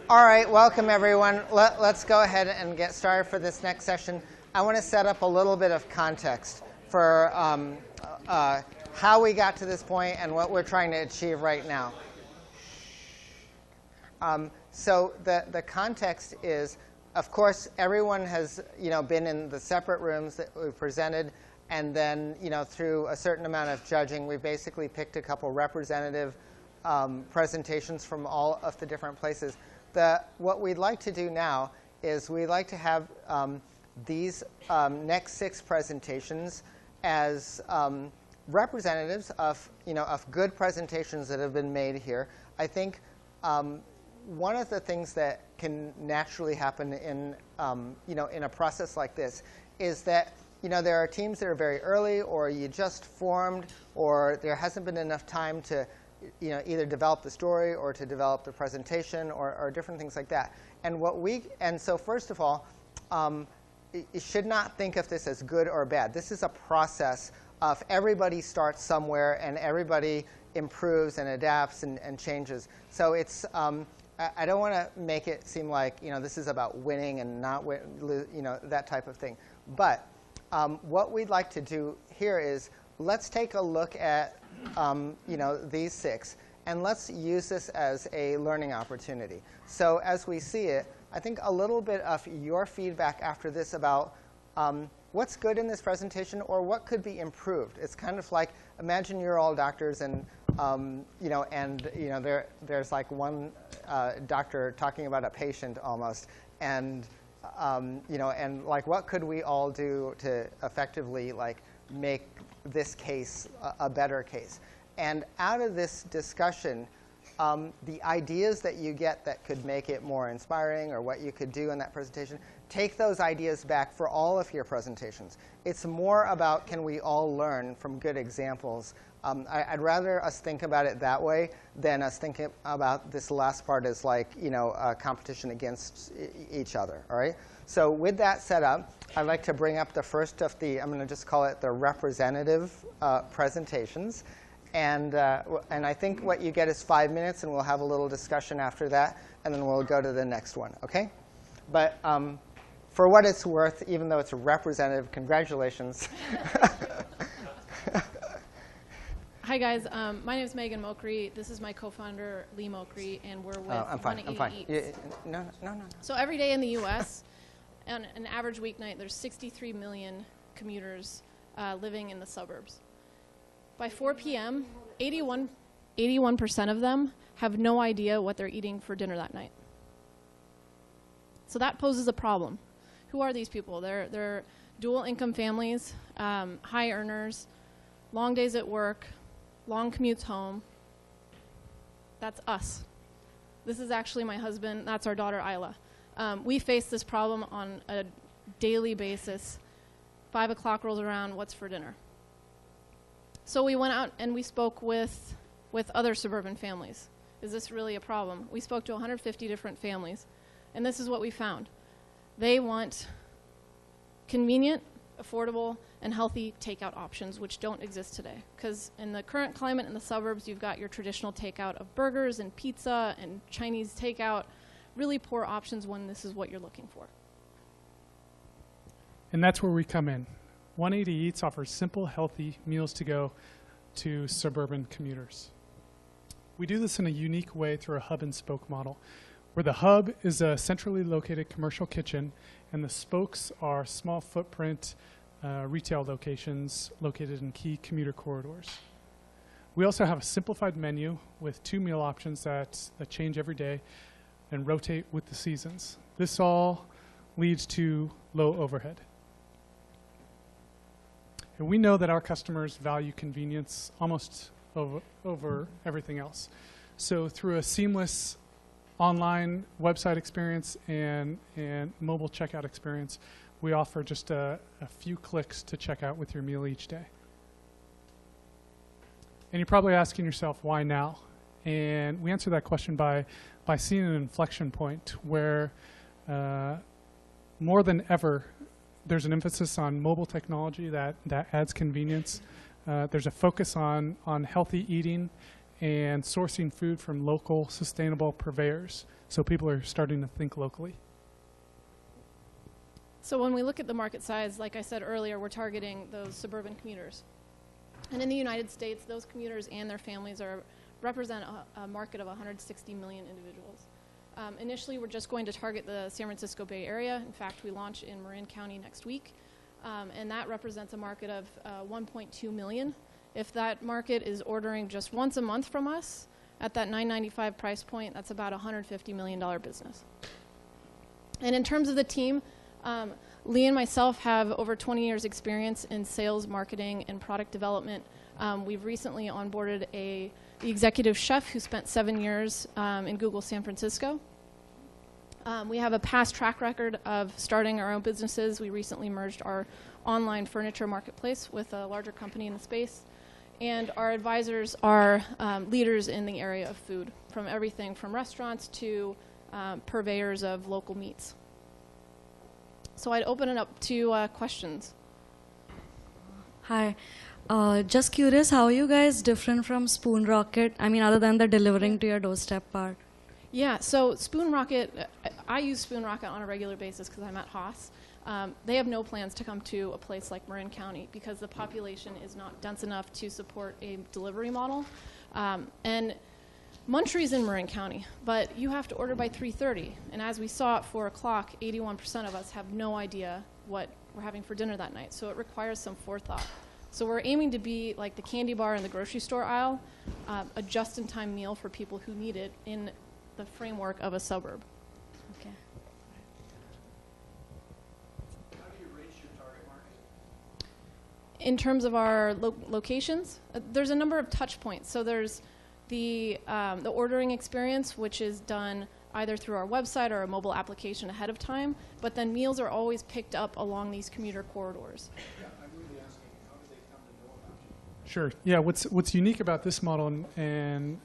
All right, welcome everyone. Let's go ahead and get started for this next session. I want to set up a little bit of context for how we got to this point and what we're trying to achieve right now. So the context is, of course, everyone has been in the separate rooms that we presented, and then through a certain amount of judging, we basically picked a couple representative presentations from all of the different places. What we'd like to do now is we'd like to have these next 6 presentations as representatives of good presentations that have been made here. I think one of the things that can naturally happen in in a process like this is that there are teams that are very early, or you just formed, or there hasn't been enough time to either develop the story or to develop the presentation or different things like that. And so first of all, you should not think of this as good or bad. This is a process of everybody starts somewhere and everybody improves and adapts and changes. So it's I don't want to make it seem like this is about winning and not that type of thing. But what we'd like to do here is let's take a look at these 6, and let's use this as a learning opportunity. So as we see it, I think a little bit of your feedback after this about what's good in this presentation or what could be improved. It's kind of like, imagine you're all doctors, and there's like one doctor talking about a patient almost, and and like what could we all do to effectively make this case a better case. And out of this discussion, the ideas that you get that could make it more inspiring or what you could do in that presentation, take those ideas back for all of your presentations. It's more about, can we all learn from good examples? I'd rather us think about it that way than us thinking about this last part as like a competition against each other. All right. So with that set up, I'd like to bring up the first of the, I'm going to just call it the representative presentations. And I think what you get is 5 minutes, and we'll have a little discussion after that, and then we'll go to the next one. OK? But for what it's worth, even though it's a representative, congratulations. Hi, guys. My name is Megan Mokri. This is my co-founder, Lee Mokri, and we're with I'm fine. I'm fine. No. So every day in the U.S., on an average weeknight, there's 63 million commuters living in the suburbs. By 4 p.m., 81% of them have no idea what they're eating for dinner that night. So that poses a problem. Who are these people? They're dual income families, high earners, long days at work, long commutes home. That's us. This is actually my husband. That's our daughter, Isla. We face this problem on a daily basis. 5 o'clock rolls around, what's for dinner? So we went out and we spoke with other suburban families. Is this really a problem? We spoke to 150 different families, and this is what we found. They want convenient, affordable, and healthy takeout options, which don't exist today. Because in the current climate in the suburbs, you've got your traditional takeout of burgers and pizza and Chinese takeout, really poor options when this is what you're looking for. And that's where we come in. 180 Eats offers simple, healthy meals to go to suburban commuters. We do this in a unique way through a hub and spoke model, where the hub is a centrally located commercial kitchen, and the spokes are small footprint retail locations located in key commuter corridors. We also have a simplified menu with 2 meal options that change every day and rotate with the seasons. This all leads to low overhead. And we know that our customers value convenience almost over everything else. So through a seamless online website experience and mobile checkout experience, we offer just a few clicks to check out with your meal each day. And you're probably asking yourself, why now? And we answer that question by seeing an inflection point where more than ever, there's an emphasis on mobile technology that adds convenience. There's a focus on healthy eating and sourcing food from local, sustainable purveyors. So people are starting to think locally. So when we look at the market size, like I said earlier, we're targeting those suburban commuters. And in the United States, those commuters and their families represent a market of 160 million individuals. Initially, we're just going to target the San Francisco Bay Area. In fact, we launch in Marin County next week. And that represents a market of 1.2 million. If that market is ordering just once a month from us at that $9.95 price point, that's about a $150 million business. And in terms of the team, Lee and myself have over 20 years experience in sales, marketing, and product development. We've recently onboarded the executive chef who spent 7 years in Google San Francisco. We have a past track record of starting our own businesses. We recently merged our online furniture marketplace with a larger company in the space. And our advisors are leaders in the area of food, from everything from restaurants to purveyors of local meats. So I'd open it up to questions. Hi. Just curious, how are you guys different from Spoon Rocket? I mean, other than the delivering to your doorstep part. Yeah, so Spoon Rocket, I use Spoon Rocket on a regular basis because I'm at Haas. They have no plans to come to a place like Marin County because the population is not dense enough to support a delivery model. And Muntry's in Marin County, but you have to order by 3:30. And as we saw at 4 o'clock, 81% of us have no idea what we're having for dinner that night. So it requires some forethought. So we're aiming to be like the candy bar in the grocery store aisle, a just-in-time meal for people who need it in the framework of a suburb. Okay. How do you reach your target market? In terms of our locations, there's a number of touch points. So there's the ordering experience, which is done either through our website or a mobile application ahead of time, but then meals are always picked up along these commuter corridors. Yeah, I'm really asking, how do they come to know about you? Sure. Yeah. What's unique about this model and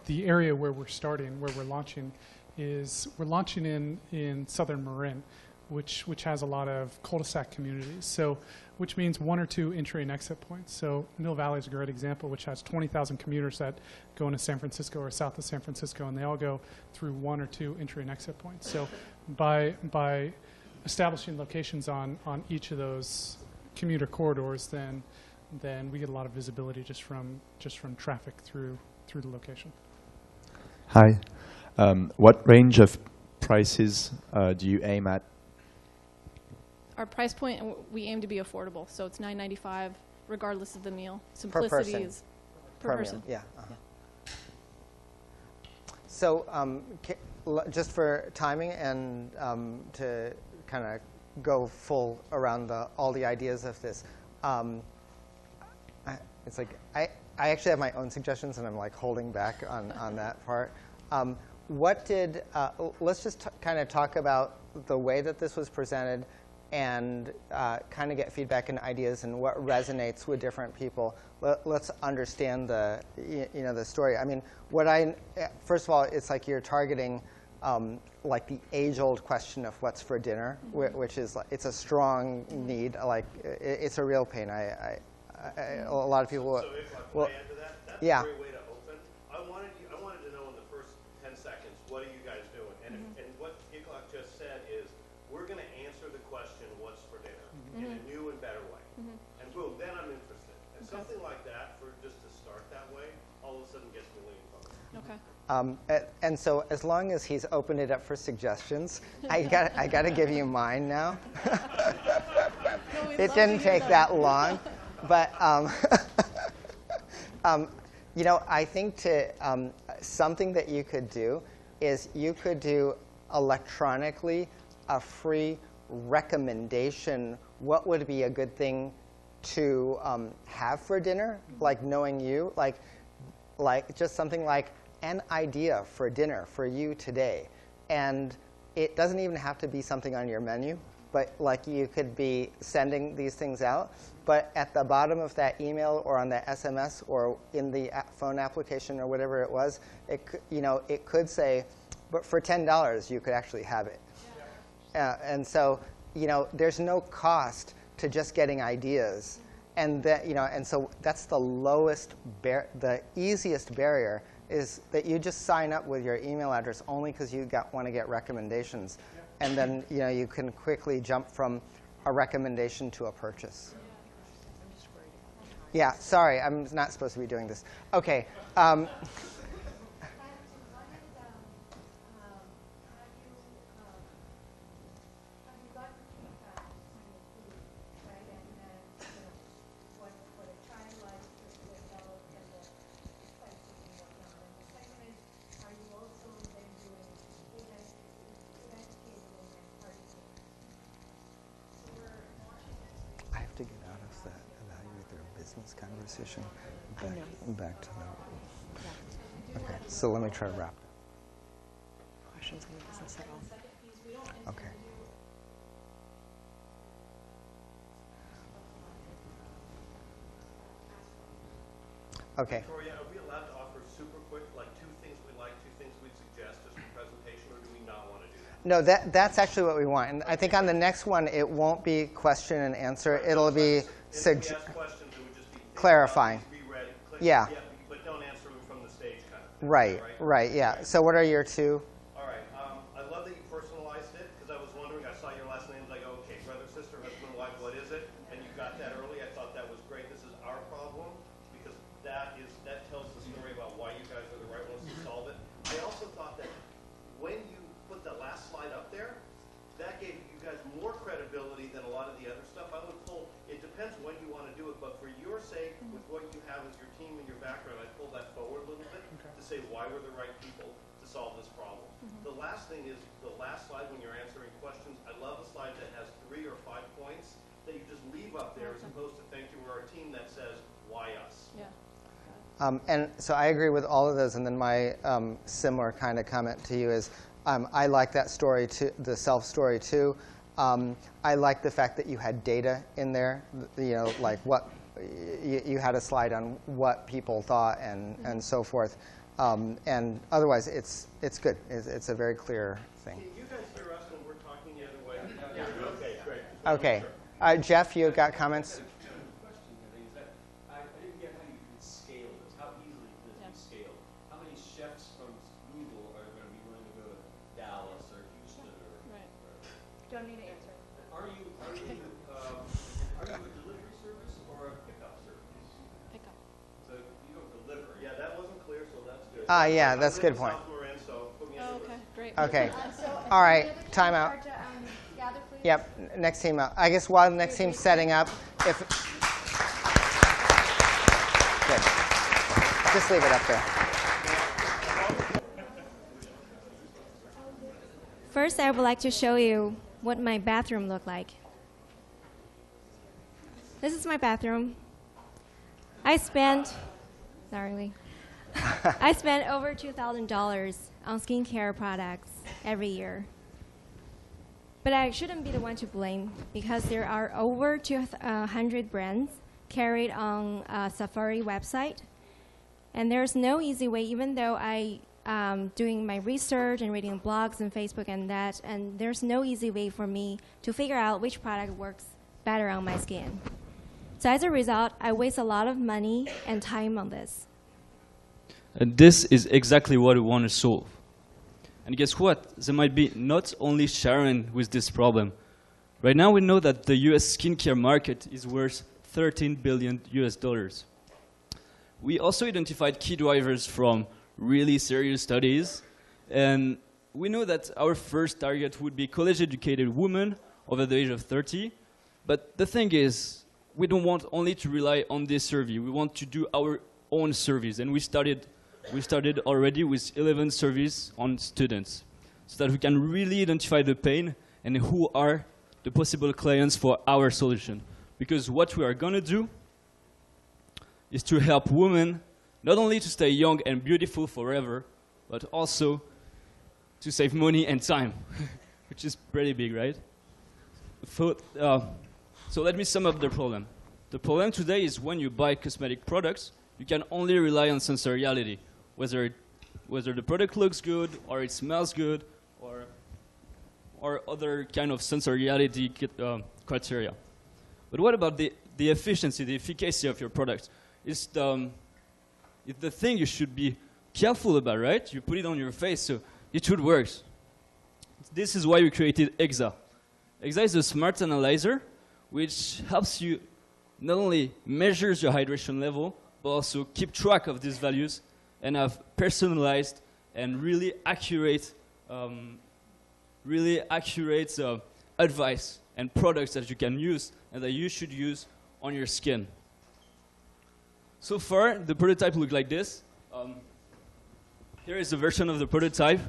the area where we're starting, where we're launching, is we're launching in southern Marin, which has a lot of cul-de-sac communities. So, which means 1 or 2 entry and exit points. So Mill Valley is a great example, which has 20,000 commuters that go into San Francisco or south of San Francisco, and they all go through 1 or 2 entry and exit points. So by establishing locations on each of those commuter corridors, then we get a lot of visibility just from traffic through the location. Hi. What range of prices do you aim at? Our price point, we aim to be affordable, so it's $9.95 regardless of the meal. Per Simplicity person. is per person. Meal. Yeah. So just for timing and to kind of go full around all the ideas of this, it's like I actually have my own suggestions, and I'm like holding back on that part. Let's just kind of talk about the way that this was presented and kind of get feedback and ideas and what resonates with different people. Let's understand the story. I mean, first of all, it's like you're targeting like the age-old question of what's for dinner, which is like, it's a strong need. Like it's a real pain. A lot of people. So if I can add to that, that's yeah. a great way to open. I wanted to know in the first 10 seconds, what are you guys doing? And and what Iglok just said is, we're going to answer the question, what's for dinner, in a new and better way. And boom, then I'm interested. And something like that, for just to start that way, all of a sudden gets me leaning forward. Okay. And so as long as he's opened it up for suggestions, I got to give you mine now. It didn't take that long, but I think something that you could do is you could do electronically a free recommendation. What would be a good thing to have for dinner? Like knowing you, like just something like an idea for dinner for you today. And it doesn't even have to be something on your menu, but like you could be sending these things out. But at the bottom of that email or on the SMS or in the phone application or whatever it was, it could say, but for $10 you could actually have it. And so there's no cost to just getting ideas. And that, and so that's the lowest, the easiest barrier is that you just sign up with your email address only because you want to get recommendations, and then you can quickly jump from a recommendation to a purchase. Yeah, sorry, I'm not supposed to be doing this. Okay. I have to get out of that evaluate their business conversation back to the. Okay, so let me try to wrap. Questions on the business at all? Okay. Okay. Victoria, are we allowed to offer super quick, like 2 things we like, 2 things we'd suggest as a presentation, or do we not want to do that? No, that's actually what we want. And I think on the next one, it won't be question and answer. It'll be questions, it would just be clarifying. Reread, Yeah. But don't answer them from the stage kind of thing. Right, yeah. So what are your 2? All right. I love that you personalized it, because I was wondering, I saw your last name, like, okay, brother, sister, husband, wife, what is it? And you got that early. I thought that was great. This is our problem, because that tells the story about why you guys are the right ones to solve it. I also thought that when you put the last slide up there, that gave you guys more credibility than a lot of the other stuff. I would pull, it depends when you want to do it, but for your sake, with what you have as your team and your background, I'd pull that forward a little bit to say why we're the right people to solve this problem. The last thing is the last slide when you're answering questions. I love a slide that has 3 or 5 points that you just leave up there as opposed to thank you or our team that says, why us? Yeah. And so I agree with all of those. And then my similar kind of comment to you is I like that story, too, the self story, too. I like the fact that you had data in there, like what you had a slide on what people thought and so forth. And otherwise, it's good. It's a very clear thing. Can you guys hear us when we're talking the other way? Yeah. Okay, great. Okay. Jeff, you got comments? I didn't get how you can scale this. How easily can this be scaled? How many chefs from Google are going to be willing to go to Dallas or Houston or? Right. Don't need to answer. Are you a delivery service or a pickup service? Pick up. So you don't deliver. Yeah, that wasn't clear, so that's good. Yeah, that's a good point. South Marin, so put me in Oh, the okay, list. great. Okay. All right, time out. Yep, next team out. I guess while the next team's setting up, if good, just leave it up there. First, I would like to show you what my bathroom looked like. This is my bathroom. I spent over $2,000 on skincare products every year. But I shouldn't be the one to blame because there are over 200 brands carried on Safari website. And there's no easy way, even though I doing my research and reading blogs and Facebook and that, and there's no easy way for me to figure out which product works better on my skin. So as a result, I waste a lot of money and time on this. And this is exactly what we want to solve. And guess what? There might be not only Sharon with this problem. Right now we know that the US skincare market is worth $13 billion US. We also identified key drivers from really serious studies. And we know that our first target would be college-educated women over the age of 30. But the thing is, we don't want only to rely on this survey. We want to do our own surveys. And we started already with 11 surveys on students so that we can really identify the pain and who are the possible clients for our solution. Because what we are going to do is to help women not only to stay young and beautiful forever, but also to save money and time, which is pretty big, right? So let me sum up the problem. The problem today is when you buy cosmetic products, you can only rely on sensoriality. Whether the product looks good or it smells good or other kind of sensoriality criteria. But what about the the efficiency, the efficacy of your product. It's the thing you should be careful about, right? You put it on your face, so it should work. This is why we created EXA. EXA is a smart analyzer which helps you not only measures your hydration level, but also keep track of these values and have personalized and really accurate advice and products that you can use and that you should use on your skin. So far, the prototype looked like this. Here is a version of the prototype.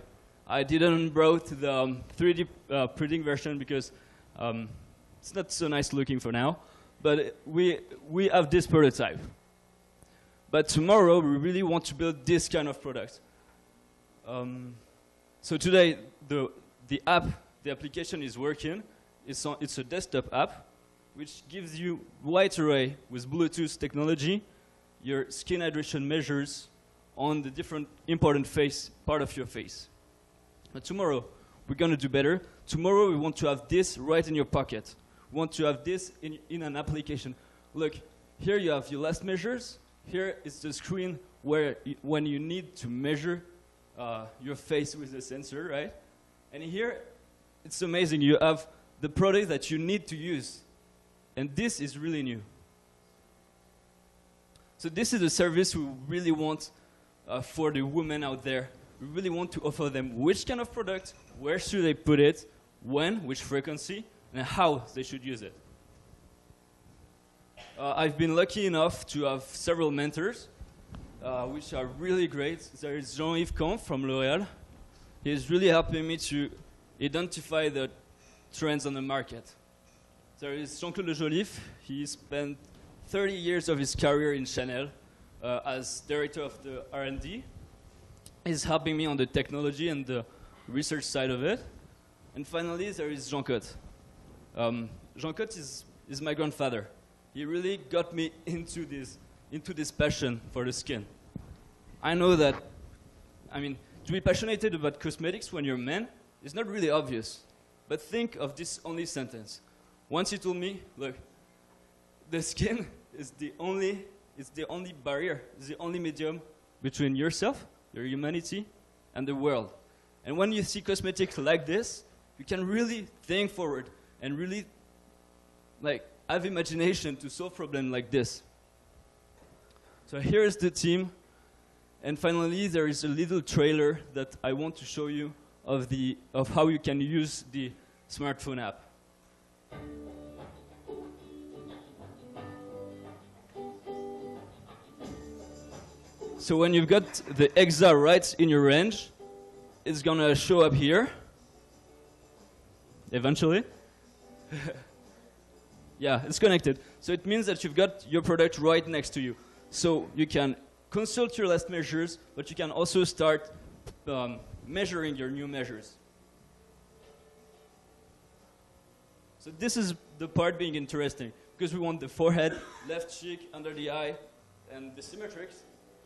I didn't brought the 3D printing version because it's not so nice looking for now. But we have this prototype. But tomorrow, we really want to build this kind of product. So today, the application is working. It's a desktop app, which gives you wide array with Bluetooth technology, your skin hydration measures on the different important part of your face. But tomorrow, we're going to do better. Tomorrow, we want to have this right in your pocket. We want to have this in an application. Look, here you have your last measures. Here is the screen where when you need to measure your face with the sensor, right? And here, it's amazing. You have the product that you need to use. And this is really new. So this is a service we really want for the women out there. We really want to offer them which kind of product, where should they put it, when, which frequency, and how they should use it. I've been lucky enough to have several mentors, which are really great. There is Jean-Yves Camp from L'Oréal. He is really helping me to identify the trends on the market. There is Jean-Claude Le Joliffe. He spent 30 years of his career in Chanel as director of the R&D. He's helping me on the technology and the research side of it. And finally, there is Jean-Cote. Jean-Cote is my grandfather. He really got me into this passion for the skin. I know that, to be passionate about cosmetics when you're a man is not really obvious. But think of this only sentence. Once he told me, look, the skin is the only barrier, is the only medium between yourself, your humanity, and the world. And when you see cosmetics like this, you can really think forward and really have imagination to solve problems like this. So here is the team. And finally, there is a little trailer that I want to show you of how you can use the smartphone app. So when you've got the EXA right in your range, it's going to show up here, eventually. Yeah, it's connected. So it means that you've got your product right next to you. So you can consult your last measures, but you can also start measuring your new measures. So this is the part being interesting, because we want the forehead, left cheek, under the eye, and the symmetrics,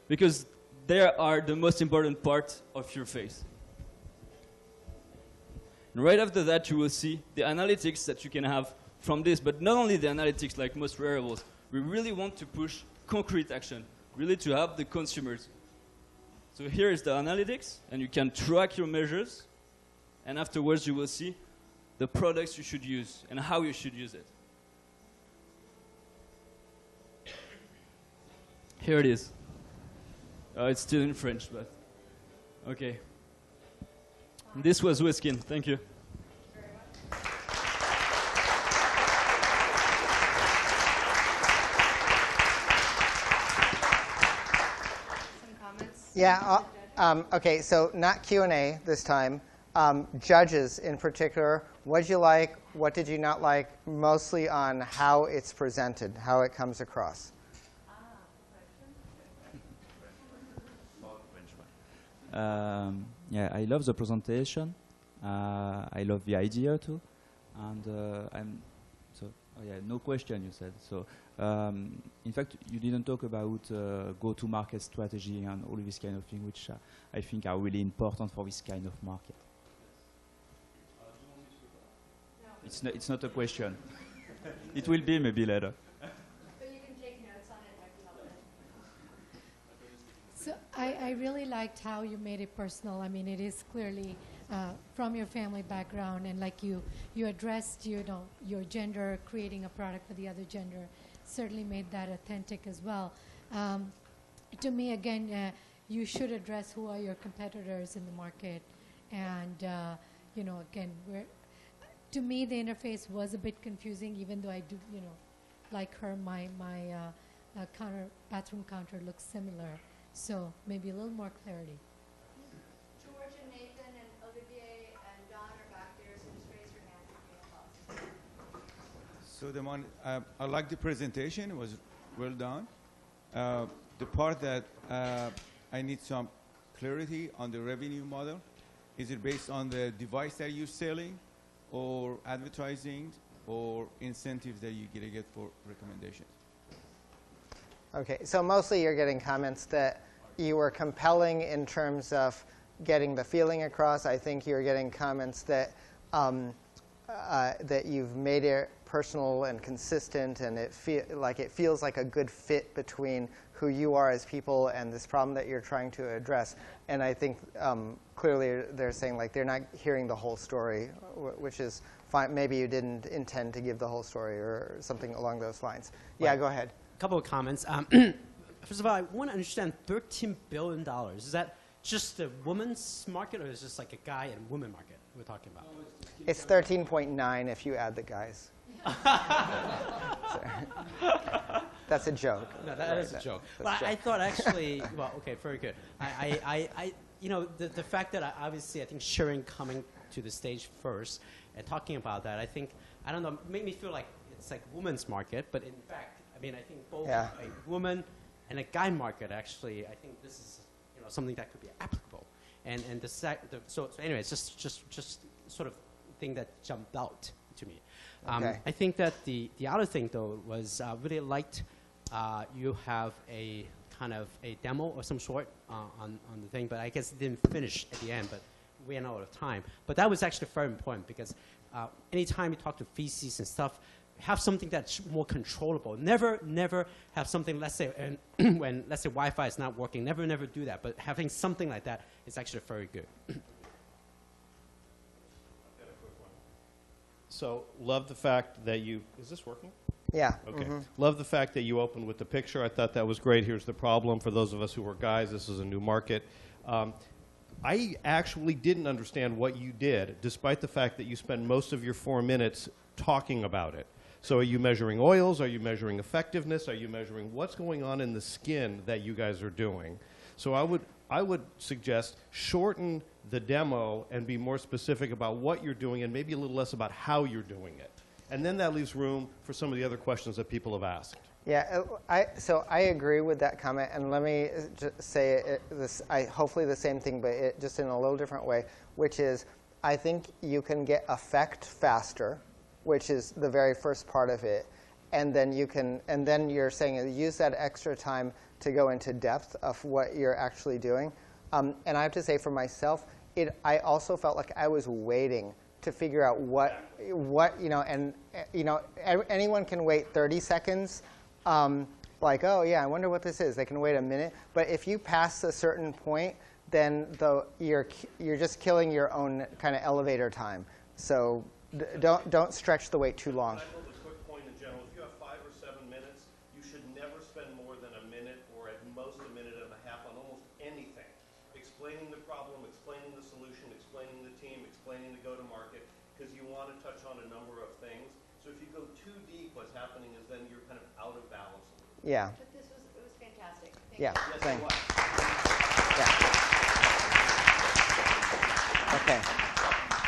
because they are the most important part of your face. And right after that, you will see the analytics that you can have from this, but not only the analytics like most wearables. We really want to push concrete action, really to help the consumers. So here is the analytics, and you can track your measures, and afterwards you will see the products you should use and how you should use it. Here it is. It's still in French, but okay. This was Whiskin. Thank you. Yeah, okay, so not Q&A this time. Judges in particular, what did you like, what did you not like, mostly on how it's presented, how it comes across. Yeah, I love the presentation. I love the idea too. And no question you said. So in fact, you didn't talk about go-to-market strategy and all this kind of thing, which I think are really important for this kind of market. It's not a question. It will be maybe later. So I really liked how you made it personal. I mean, it is clearly from your family background, and like you addressed, your gender, creating a product for the other gender, certainly made that authentic as well. To me, again, you should address who are your competitors in the market, and again, to me, the interface was a bit confusing, even though I do, like her, my bathroom counter looks similar. So maybe a little more clarity. George and Nathan and Olivier and Don are back there, so just raise your hand if you have thoughts. So I like the presentation. It was well done. The part that I need some clarity on the revenue model. Is it based on the device that you're selling, or advertising, or incentives that you're going to get for recommendations? Okay, so mostly you're getting comments that you were compelling in terms of getting the feeling across. I think you're getting comments that that you've made it personal and consistent, and it feels like a good fit between who you are as people and this problem that you're trying to address. And I think clearly they're saying like they're not hearing the whole story, which is fine. Maybe you didn't intend to give the whole story or something along those lines. Yeah, go ahead. A couple of comments. First of all, I want to understand $13 billion. Is that just a woman's market, or is this like a guy and woman market we're talking about? It's 13.9 if you add the guys. That's a joke. No, that is a joke. But I thought actually, well, okay, very good. The fact that I think Sharon coming to the stage first and talking about that, I don't know, made me feel like it's like woman's market, but in fact, I think both a woman and a guy market actually, I think this is something that could be applicable. And so anyway, it's just sort of thing that jumped out to me. Okay. I think that the other thing though was really liked you have a kind of a demo of some sort on the thing, but I guess it didn't finish at the end, but we ran out of time. But that was actually very important because anytime you talk to VCs and stuff, have something that's more controllable. Never have something, let's say, when let's say Wi-Fi is not working, never do that. But having something like that is actually very good. So love the fact that you, is this working? Yeah. Okay. Love the fact that you opened with the picture. I thought that was great. Here's the problem. For those of us who are guys, this is a new market. I actually didn't understand what you did, despite the fact that you spend most of your 4 minutes talking about it. So are you measuring oils? Are you measuring effectiveness? Are you measuring what's going on in the skin that you guys are doing? So I would suggest shorten the demo and be more specific about what you're doing and maybe a little less about how you're doing it. And then that leaves room for some of the other questions that people have asked. Yeah, so I agree with that comment, and let me just say hopefully the same thing, but just in a little different way, which is I think you can get effect faster, which is the very first part of it, and then you're saying use that extra time to go into depth of what you're actually doing. And I have to say for myself, I also felt like I was waiting to figure out anyone can wait 30 seconds, like, oh yeah, I wonder what this is. They can wait a minute, but if you pass a certain point, then you're just killing your own kind of elevator time. So don't stretch the wait too long. I hold a quick point in general. If you have 5 or 7 minutes, you should never spend more than a minute or at most a minute and a half on almost anything. Explaining the problem, explaining the solution, explaining the team, explaining the go-to-market, because you want to touch on a number of things. So if you go too deep, what's happening is then you're kind of out of balance. Yeah. But it was fantastic. Thank Yeah. you. Yes, it was. Yeah. Okay.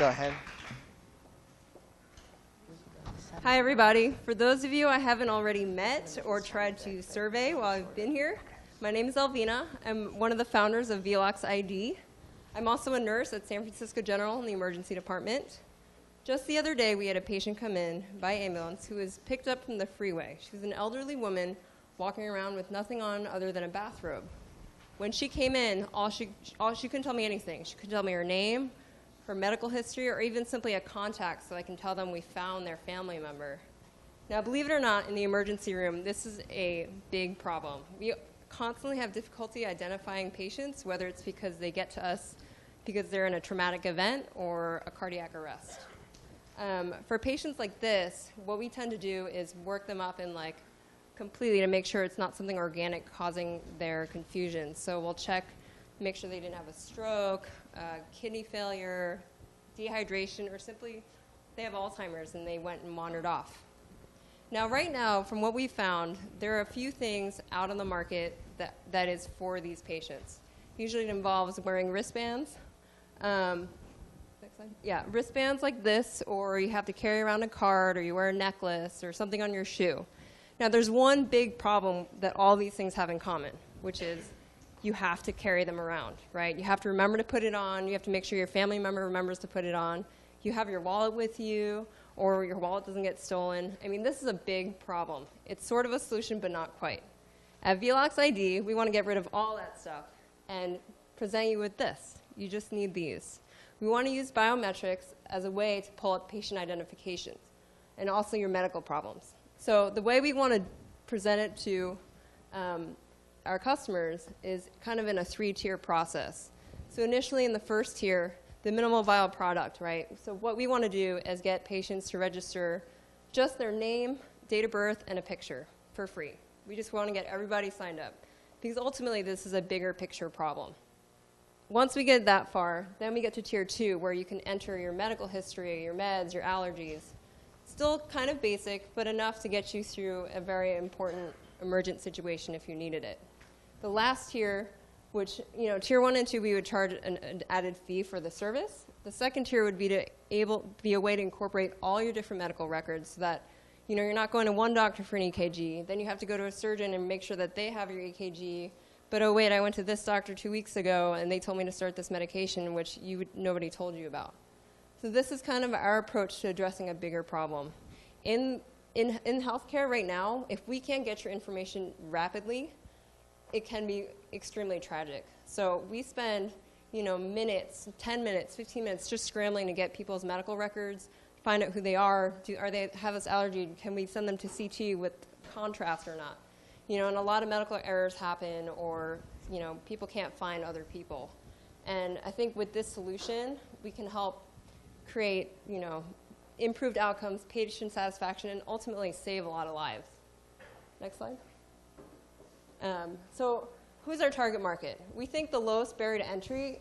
Go ahead. Hi, everybody. For those of you I haven't already met or tried to survey while I've been here, my name is Elvina. I'm one of the founders of Velox ID. I'm also a nurse at San Francisco General in the emergency department. Just the other day, we had a patient come in by ambulance who was picked up from the freeway. She was an elderly woman walking around with nothing on other than a bathrobe. When she came in, she couldn't tell me anything. She couldn't tell me her name, her medical history, or even simply a contact so I can tell them we found their family member. Now, believe it or not, in the emergency room, this is a big problem. constantly have difficulty identifying patients, whether it's because they get to us because they're in a traumatic event or a cardiac arrest. For patients like this, what we tend to do is work them up in like completely to make sure it's not something organic causing their confusion. So we'll check, make sure they didn't have a stroke, kidney failure, dehydration, or simply they have Alzheimer's and they went and wandered off. Now, right now, from what we found, there are a few things out on the market that is for these patients. Usually it involves wearing wristbands. Next slide. Yeah, wristbands like this, or you have to carry around a card, or you wear a necklace, or something on your shoe. Now, there's one big problem that all these things have in common, which is you have to carry them around, right? You have to remember to put it on. You have to make sure your family member remembers to put it on. You have your wallet with you, or your wallet doesn't get stolen. I mean, this is a big problem. It's sort of a solution, but not quite. At Velox ID, we want to get rid of all that stuff and present you with this. You just need these. We want to use biometrics as a way to pull up patient identifications and also your medical problems. So the way we want to present it to our customers is kind of in a 3-tier process. So initially in the first tier, the minimal viable product, right? So what we want to do is get patients to register just their name, date of birth, and a picture for free. We just want to get everybody signed up because ultimately this is a bigger picture problem. Once we get that far, then we get to tier 2 where you can enter your medical history, your meds, your allergies. Still kind of basic, but enough to get you through a very important emergent situation if you needed it. The last tier, which, you know, tier 1 and 2, we would charge an added fee for the service. The second tier would be be a way to incorporate all your different medical records so that, you know, you're not going to one doctor for an EKG. Then you have to go to a surgeon and make sure that they have your EKG. But oh wait, I went to this doctor 2 weeks ago and they told me to start this medication, which nobody told you about. So this is kind of our approach to addressing a bigger problem. In healthcare right now, if we can't get your information rapidly, it can be extremely tragic. So we spend, you know, minutes, 10 minutes, 15 minutes just scrambling to get people's medical records, find out who they are, they have this allergy, can we send them to CT with contrast or not? You know, and a lot of medical errors happen, or, you know, people can't find other people. And I think with this solution, we can help create, you know, improved outcomes, patient satisfaction, and ultimately save a lot of lives. Next slide. So who's our target market? We think the lowest barrier to entry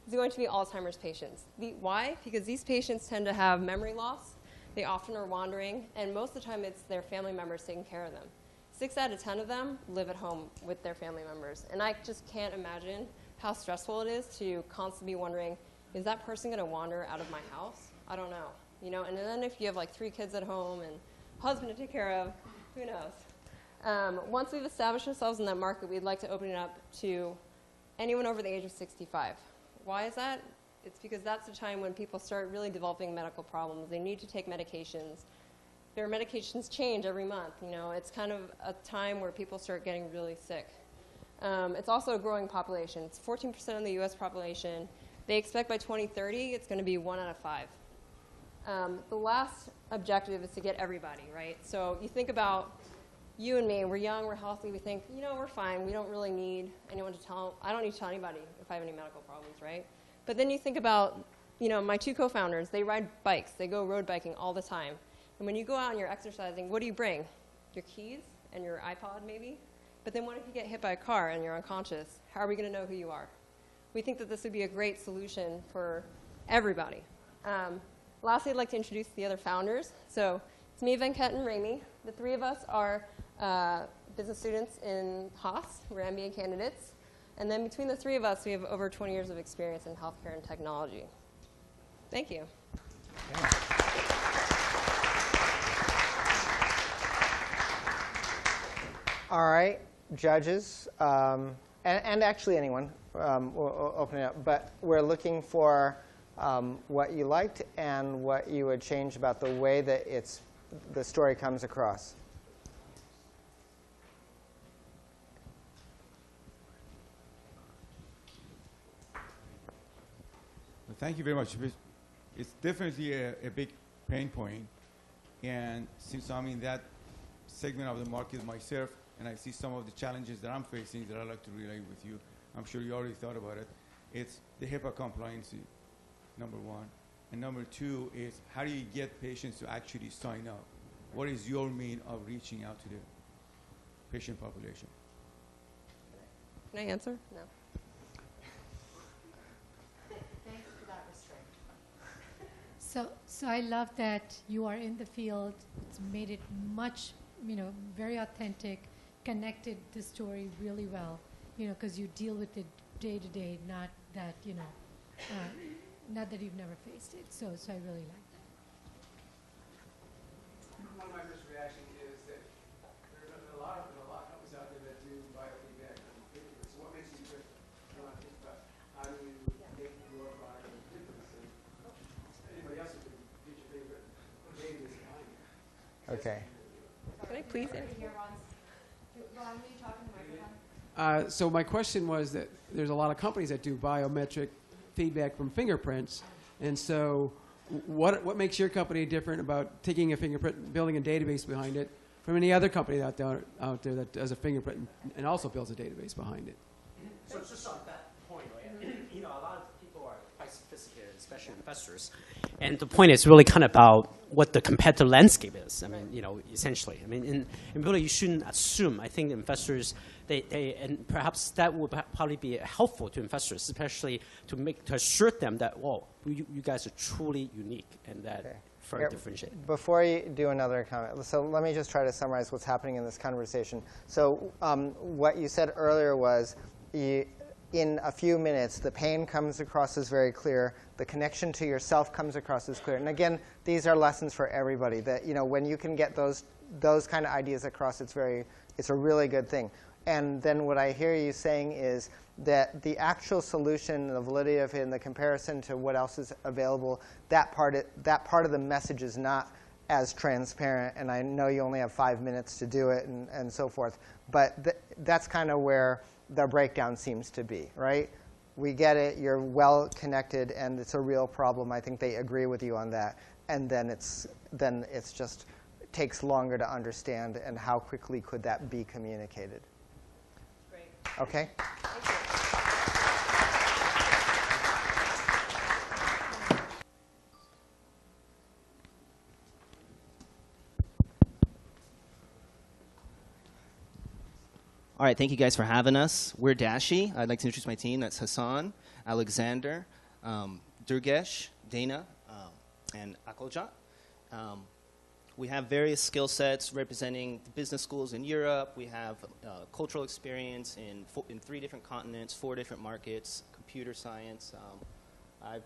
is going to be Alzheimer's patients. Why? Because these patients tend to have memory loss. They often are wandering, and most of the time it's their family members taking care of them. 6 out of 10 of them live at home with their family members, and I just can't imagine how stressful it is to constantly be wondering, is that person going to wander out of my house? I don't know. You know, and then if you have like 3 kids at home and husband to take care of, who knows? Once we've established ourselves in that market, we'd like to open it up to anyone over the age of 65. Why is that? It's because that's the time when people start really developing medical problems. They need to take medications. Their medications change every month. You know, it's kind of a time where people start getting really sick. It's also a growing population. It's 14% of the U.S. population. They expect by 2030 it's going to be 1 out of 5. The last objective is to get everybody, right? So you think about you and me. We're young, we're healthy. We think, you know, we're fine. We don't really need anyone to tell. I don't need to tell anybody if I have any medical problems, right? But then you think about, you know, my 2 co-founders. They ride bikes. They go road biking all the time. And when you go out and you're exercising, what do you bring? Your keys and your iPod, maybe? But then what if you get hit by a car and you're unconscious? How are we going to know who you are? We think that this would be a great solution for everybody. Lastly, I'd like to introduce the other founders. So it's me, Venkat, and Rami. The 3 of us are business students in Haas. We're MBA candidates. And then between the 3 of us, we have over 20 years of experience in healthcare and technology. Thank you. All right, judges, and actually anyone, we'll open it up. But we're looking for what you liked and what you would change about the way that the story comes across. Thank you very much. It's definitely a big pain point. And since I'm in that segment of the market myself, and I see some of the challenges that I'm facing that I'd like to relay with you. I'm sure you already thought about it. It's the HIPAA compliance, number one. And number two is, how do you get patients to actually sign up? What is your mean of reaching out to the patient population? Can I answer? No. Thanks for that restraint. So I love that you are in the field. It's made it much, very authentic, connected the story really well, because you deal with it day to day, not that, not that you've never faced it. So I really like that. One of my first reactions is that there are a lot of companies out there that do biofeedback. So what makes you different? You want to think about how do you make your product a difference than anybody else who can get your favorite database behind you? Okay. Can I please answer? Ron, will you talk in the microphone? So my question was that there's a lot of companies that do biometric feedback from fingerprints, and so what makes your company different about taking a fingerprint, building a database behind it, from any other company out there that does a fingerprint and also builds a database behind it? So just on that point, right? A lot of people are quite sophisticated, especially investors, and the point is really kind of about what the competitive landscape is. I mean, essentially. I mean, in really, you shouldn't assume. I think investors, and perhaps that would probably be helpful to investors, especially to assure them that, well, you guys are truly unique and that very differentiated. Before you do another comment, so let me just try to summarize what's happening in this conversation. So what you said earlier was, in a few minutes, the pain comes across as very clear. The connection to yourself comes across as clear. And again, these are lessons for everybody. That when you can get those kind of ideas across, it's a really good thing. And then what I hear you saying is that the actual solution, the validity of it, and the comparison to what else is available, that part of the message is not as transparent. And I know you only have 5 minutes to do it, and so forth. But that's kind of where the breakdown seems to be, right? We get it. You're well connected, and it's a real problem. I think they agree with you on that. And then it's just takes longer to understand, and how quickly could that be communicated? Great. Okay. Thank you. All right, thank you guys for having us. We're Dashi. I'd like to introduce my team. That's Hassan, Alexander, Durgesh, Dana, and Akoljat. We have various skill sets representing the business schools in Europe. We have cultural experience in 3 different continents, 4 different markets, computer science. I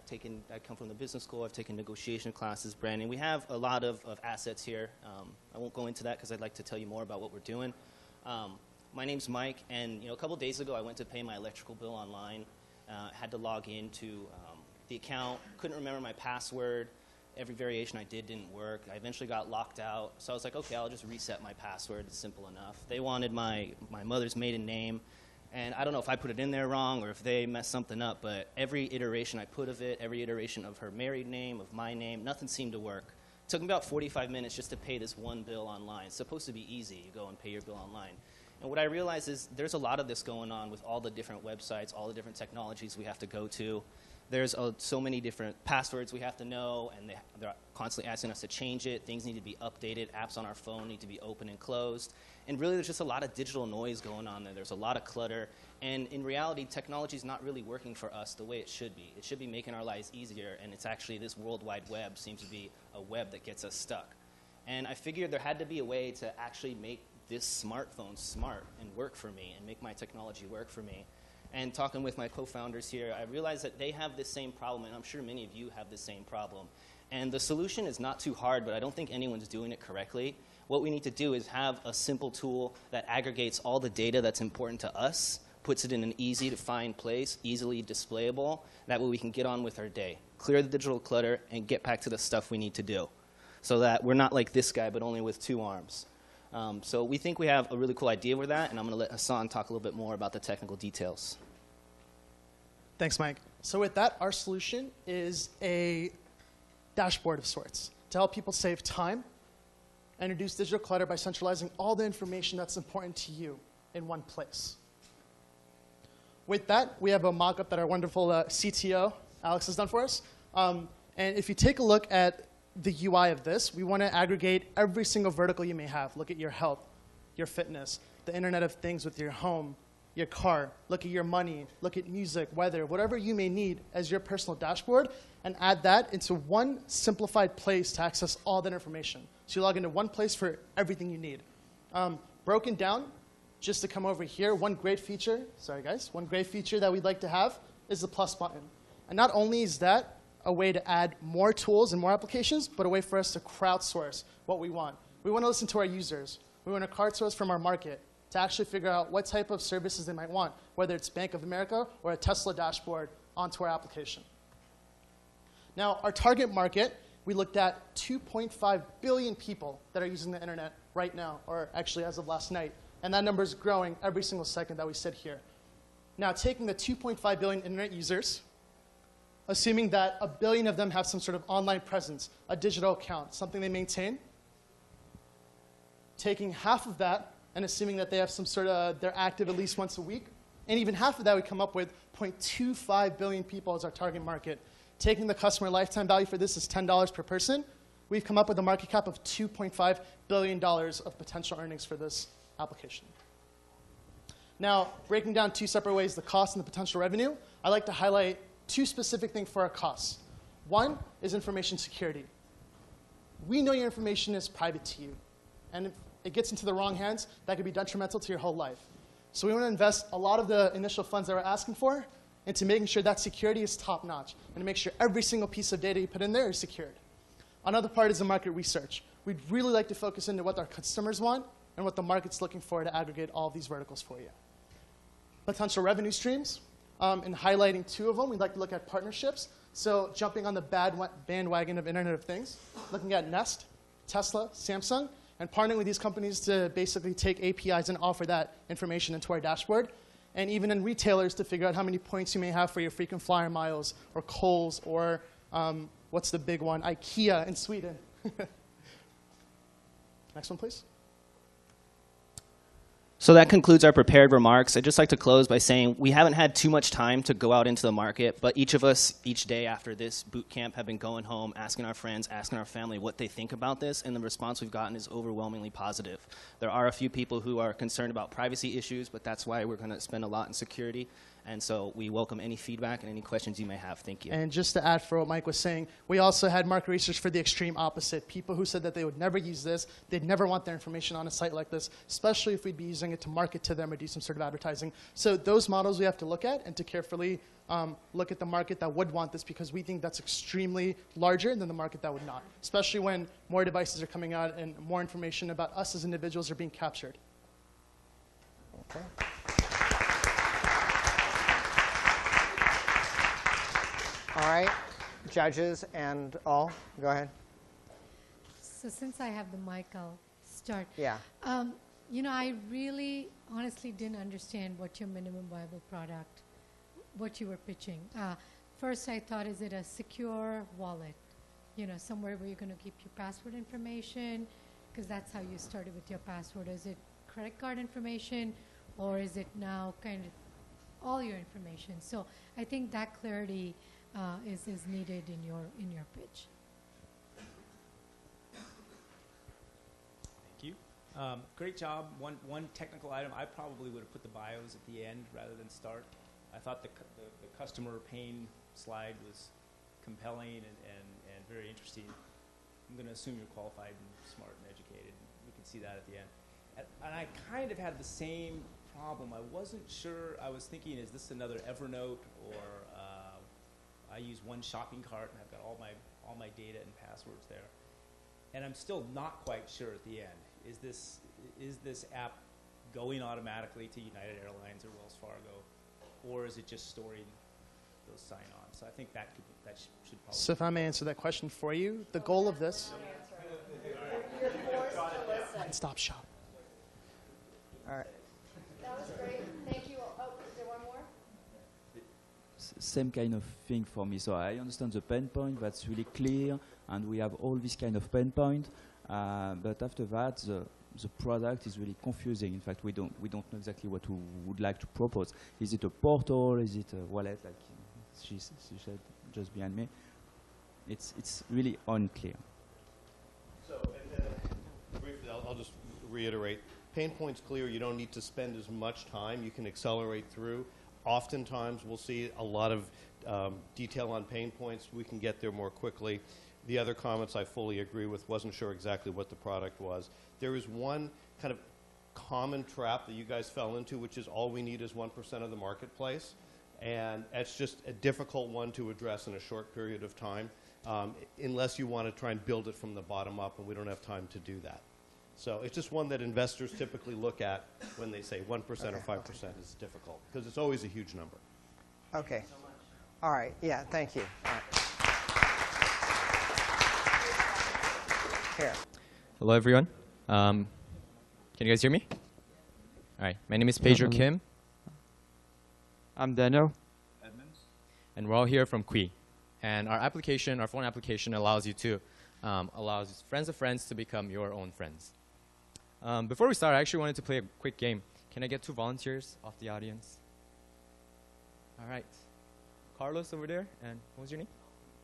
come from the business school. I've taken negotiation classes, branding. We have a lot of assets here. I won't go into that because I'd like to tell you more about what we're doing. My name's Mike, and a couple days ago I went to pay my electrical bill online. Had to log into the account. Couldn't remember my password. Every variation I did didn't work. I eventually got locked out. So I was like, okay, I'll just reset my password. It's simple enough. They wanted my mother's maiden name. And I don't know if I put it in there wrong or if they messed something up, but every iteration I put of it, every iteration of her married name, of my name, nothing seemed to work. It took me about 45 minutes just to pay this one bill online. It's supposed to be easy. You go and pay your bill online. And what I realized is there's a lot of this going on with all the different websites, all the different technologies we have to go to. There's so many different passwords we have to know, and they're constantly asking us to change it. Things need to be updated. Apps on our phone need to be open and closed. And really, there's just a lot of digital noise going on there. There's a lot of clutter. And in reality, technology is not really working for us the way it should be. It should be making our lives easier, and it's actually this World Wide Web seems to be a web that gets us stuck. And I figured there had to be a way to actually make this smartphone smart and work for me and make my technology work for me. And talking with my co-founders here, I realized that they have this same problem, and I'm sure many of you have the same problem. And the solution is not too hard, but I don't think anyone's doing it correctly. What we need to do is have a simple tool that aggregates all the data that's important to us, puts it in an easy-to-find place, easily displayable. That way we can get on with our day, clear the digital clutter, and get back to the stuff we need to do so that we're not like this guy, but only with 2 arms. So we think we have a really cool idea with that, and I'm going to let Hassan talk a little bit more about the technical details. Thanks, Mike. So with that, our solution is a dashboard of sorts to help people save time and reduce digital clutter by centralizing all the information that's important to you in one place. With that, we have a mock-up that our wonderful CTO, Alex, has done for us. And if you take a look at the UI of this, we want to aggregate every single vertical you may have. Look at your health, your fitness, the Internet of Things with your home, your car, look at your money, look at music, weather, whatever you may need as your personal dashboard, and add that into one simplified place to access all that information. So you log into one place for everything you need. Broken down, just to come over here, one great feature that we'd like to have is the plus button. And not only is that a way to add more tools and more applications, but a way for us to crowdsource what we want. We want to listen to our users. We want to crowdsource from our market to actually figure out what type of services they might want, whether it's Bank of America or a Tesla dashboard onto our application. Now, our target market, we looked at 2.5 billion people that are using the internet right now, or actually as of last night. And that number is growing every single second that we sit here. Now, taking the 2.5 billion internet users, assuming that 1 billion of them have some sort of online presence, a digital account, something they maintain, taking half of that and assuming that they have some sort of, they're active at least once a week, and even half of that, we come up with 0.25 billion people as our target market. Taking the customer lifetime value for this is $10 per person, we've come up with a market cap of $2.5 billion of potential earnings for this application. Now, breaking down two separate ways, the cost and the potential revenue, I'd like to highlight two specific things for our costs. One is information security. We know your information is private to you, and if it gets into the wrong hands, that could be detrimental to your whole life. So we want to invest a lot of the initial funds that we're asking for into making sure that security is top-notch and to make sure every single piece of data you put in there is secured. Another part is the market research. We'd really like to focus into what our customers want and what the market's looking for to aggregate all of these verticals for you. Potential revenue streams, and highlighting two of them, we'd like to look at partnerships. So jumping on the bandwagon of Internet of Things, looking at Nest, Tesla, Samsung, and partnering with these companies to basically take APIs and offer that information into our dashboard. And even in retailers to figure out how many points you may have for your frequent flyer miles, or Kohl's, or what's the big one, IKEA in Sweden. Next one, please. So that concludes our prepared remarks. I'd just like to close by saying we haven't had too much time to go out into the market, but each of us, each day after this boot camp, have been going home, asking our friends, asking our family what they think about this, and the response we've gotten is overwhelmingly positive. There are a few people who are concerned about privacy issues, but that's why we're going to spend a lot in security. And so we welcome any feedback and any questions you may have. Thank you. And just to add for what Mike was saying, we also had market research for the extreme opposite. People who said that they would never use this, they'd never want their information on a site like this, especially if we'd be using it to market to them or do some sort of advertising. So those models we have to look at and to carefully look at the market that would want this, because we think that's extremely larger than the market that would not, especially when more devices are coming out and more information about us as individuals are being captured. Okay. All right, judges and all, go ahead. So since I have the mic, I'll start. Yeah. You know, I really honestly didn't understand what your minimum viable product, what you were pitching. First, I thought, is it a secure wallet? You know, somewhere where you're going to keep your password information, because that's how you started with your password. Is it credit card information, or is it now kind of all your information? So I think that clarity is needed in your pitch. Thank you. Great job. One technical item, I probably would have put the bios at the end rather than start. I thought the customer pain slide was compelling and very interesting. I'm going to assume you're qualified and smart and educated. We can see that at the end. And I kind of had the same problem. I wasn't sure. I was thinking, is this another Evernote, or I use one shopping cart and I've got all my data and passwords there. And I'm still not quite sure at the end. Is this app going automatically to United Airlines or Wells Fargo, or is it just storing those sign-ons? So I think that should probably. So if I may answer that question for you, the goal of this. You're forced to listen. And stop shop. All right. That was great. Thank you. Oh, is there one more? Same kind of thing for me. So I understand the pain point, that's really clear, and we have all this kind of pain point. But after that, the product is really confusing. In fact, we don't know exactly what we would like to propose. Is it a portal? Is it a wallet, like she said just behind me? It's really unclear. So, briefly, I'll just reiterate. Pain point's clear. You don't need to spend as much time. You can accelerate through. Oftentimes, we'll see a lot of detail on pain points. We can get there more quickly. The other comments I fully agree with. Wasn't sure exactly what the product was. There is one kind of common trap that you guys fell into, which is all we need is 1% of the marketplace. And that's just a difficult one to address in a short period of time, unless you want to try and build it from the bottom up, and we don't have time to do that. So it's just one that investors typically look at when they say 1% or 5% is difficult, because it's always a huge number. Okay. All right. Yeah, thank you. All right. Here. Hello, everyone. Can you guys hear me? All right. My name is Pedro Kim. I'm Daniel. Edmonds. And we're all here from Qui. And our application, our phone application, allows you to allows friends of friends to become your own friends. Before we start, I actually wanted to play a quick game. Can I get 2 volunteers off the audience? All right. Carlos over there, and what was your name?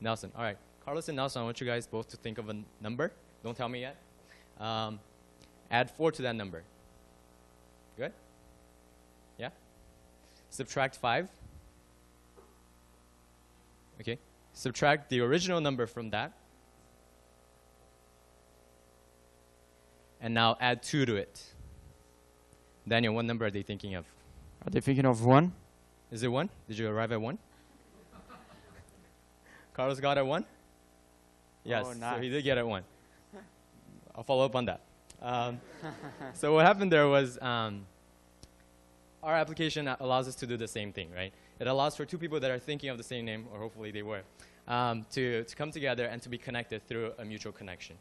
Nelson. All right. Carlos and Nelson, I want you guys both to think of a number. Don't tell me yet. Add 4 to that number. Good? Yeah? Subtract 5. Okay. Subtract the original number from that. And now add 2 to it. Daniel, what number are they thinking of? Are they thinking of 1? Is it 1? Did you arrive at 1? Carlos got at 1? Yes, nice. So he did get at 1. I'll follow up on that. So what happened there was our application allows us to do the same thing, right? It allows for 2 people that are thinking of the same name, or hopefully they were, to come together and to be connected through a mutual connection.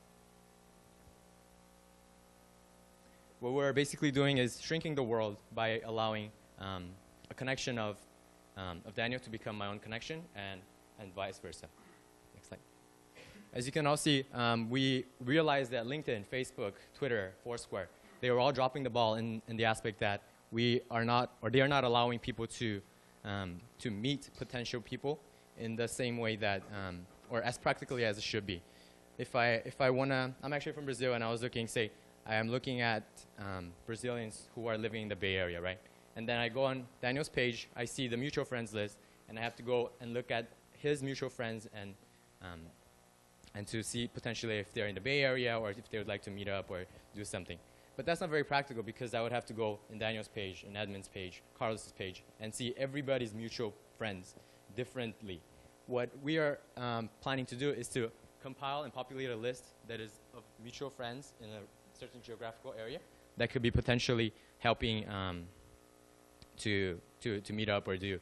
What we're basically doing is shrinking the world by allowing a connection of Daniel to become my own connection, and vice versa. Next slide. As you can all see, we realized that LinkedIn, Facebook, Twitter, Foursquare, they were all dropping the ball in the aspect that we are not, or they are not allowing people to meet potential people in the same way that, or as practically as it should be. If I wanna, I'm actually from Brazil, and I was looking, say, I am looking at Brazilians who are living in the Bay Area, right? And then I go on Daniel's page, I see the mutual friends list, and I have to go and look at his mutual friends and to see potentially if they're in the Bay Area or if they would like to meet up or do something. But that's not very practical, because I would have to go in Daniel's page, in Edmund's page, Carlos's page, and see everybody's mutual friends differently. What we are planning to do is to compile and populate a list that is of mutual friends in a certain geographical area that could be potentially helping to meet up or do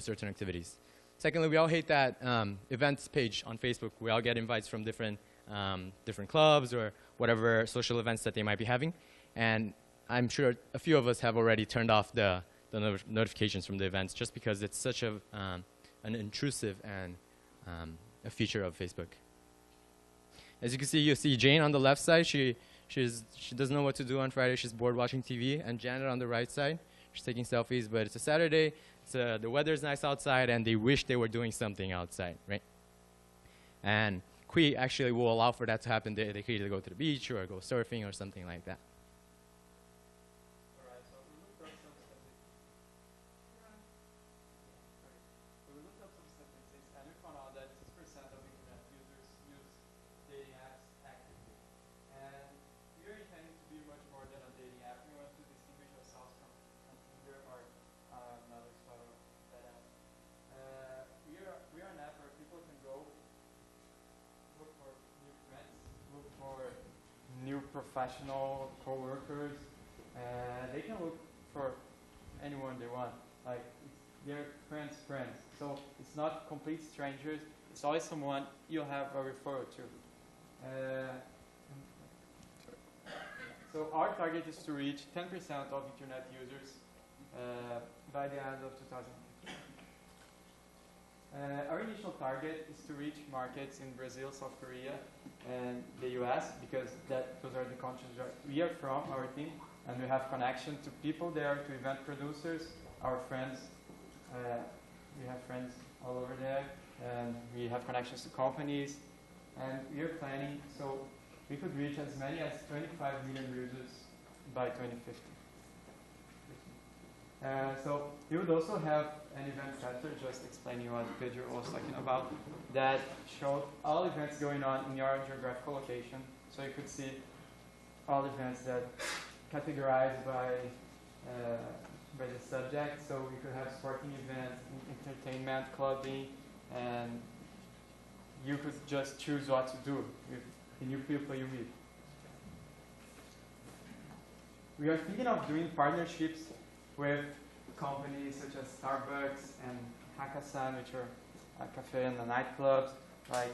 certain activities. Secondly, we all hate that events page on Facebook. We all get invites from different clubs or whatever social events that they might be having. And I'm sure a few of us have already turned off the notifications from the events just because it's such an intrusive and a feature of Facebook. As you can see, you see Jane on the left side. She doesn't know what to do on Friday. She's bored watching TV. And Janet on the right side, she's taking selfies. But it's a Saturday. The weather's nice outside, and they wish they were doing something outside, right? And Qui actually will allow for that to happen. They could either go to the beach or go surfing or something like that. Professional co-workers, they can look for anyone they want. Like, they're friends. So it's not complete strangers. It's always someone you'll have a referral to. So our target is to reach 10% of internet users by the end of 2015. Our initial target is to reach markets in Brazil, South Korea, and the US, because those are the countries where we are from, our team, and we have connection to people there, to event producers, our friends. We have friends all over there, and we have connections to companies, and we are planning so we could reach as many as 25 million users by 2050. So we would also have an event center, just explaining what Pedro was talking about, that showed all events going on in your geographical location. So you could see all events that categorized by the subject. So we could have sporting events, entertainment, clubbing, and you could just choose what to do with the new people you meet. We are thinking of doing partnerships with companies such as Starbucks and Hakkasan, which are a cafe and the nightclubs, like,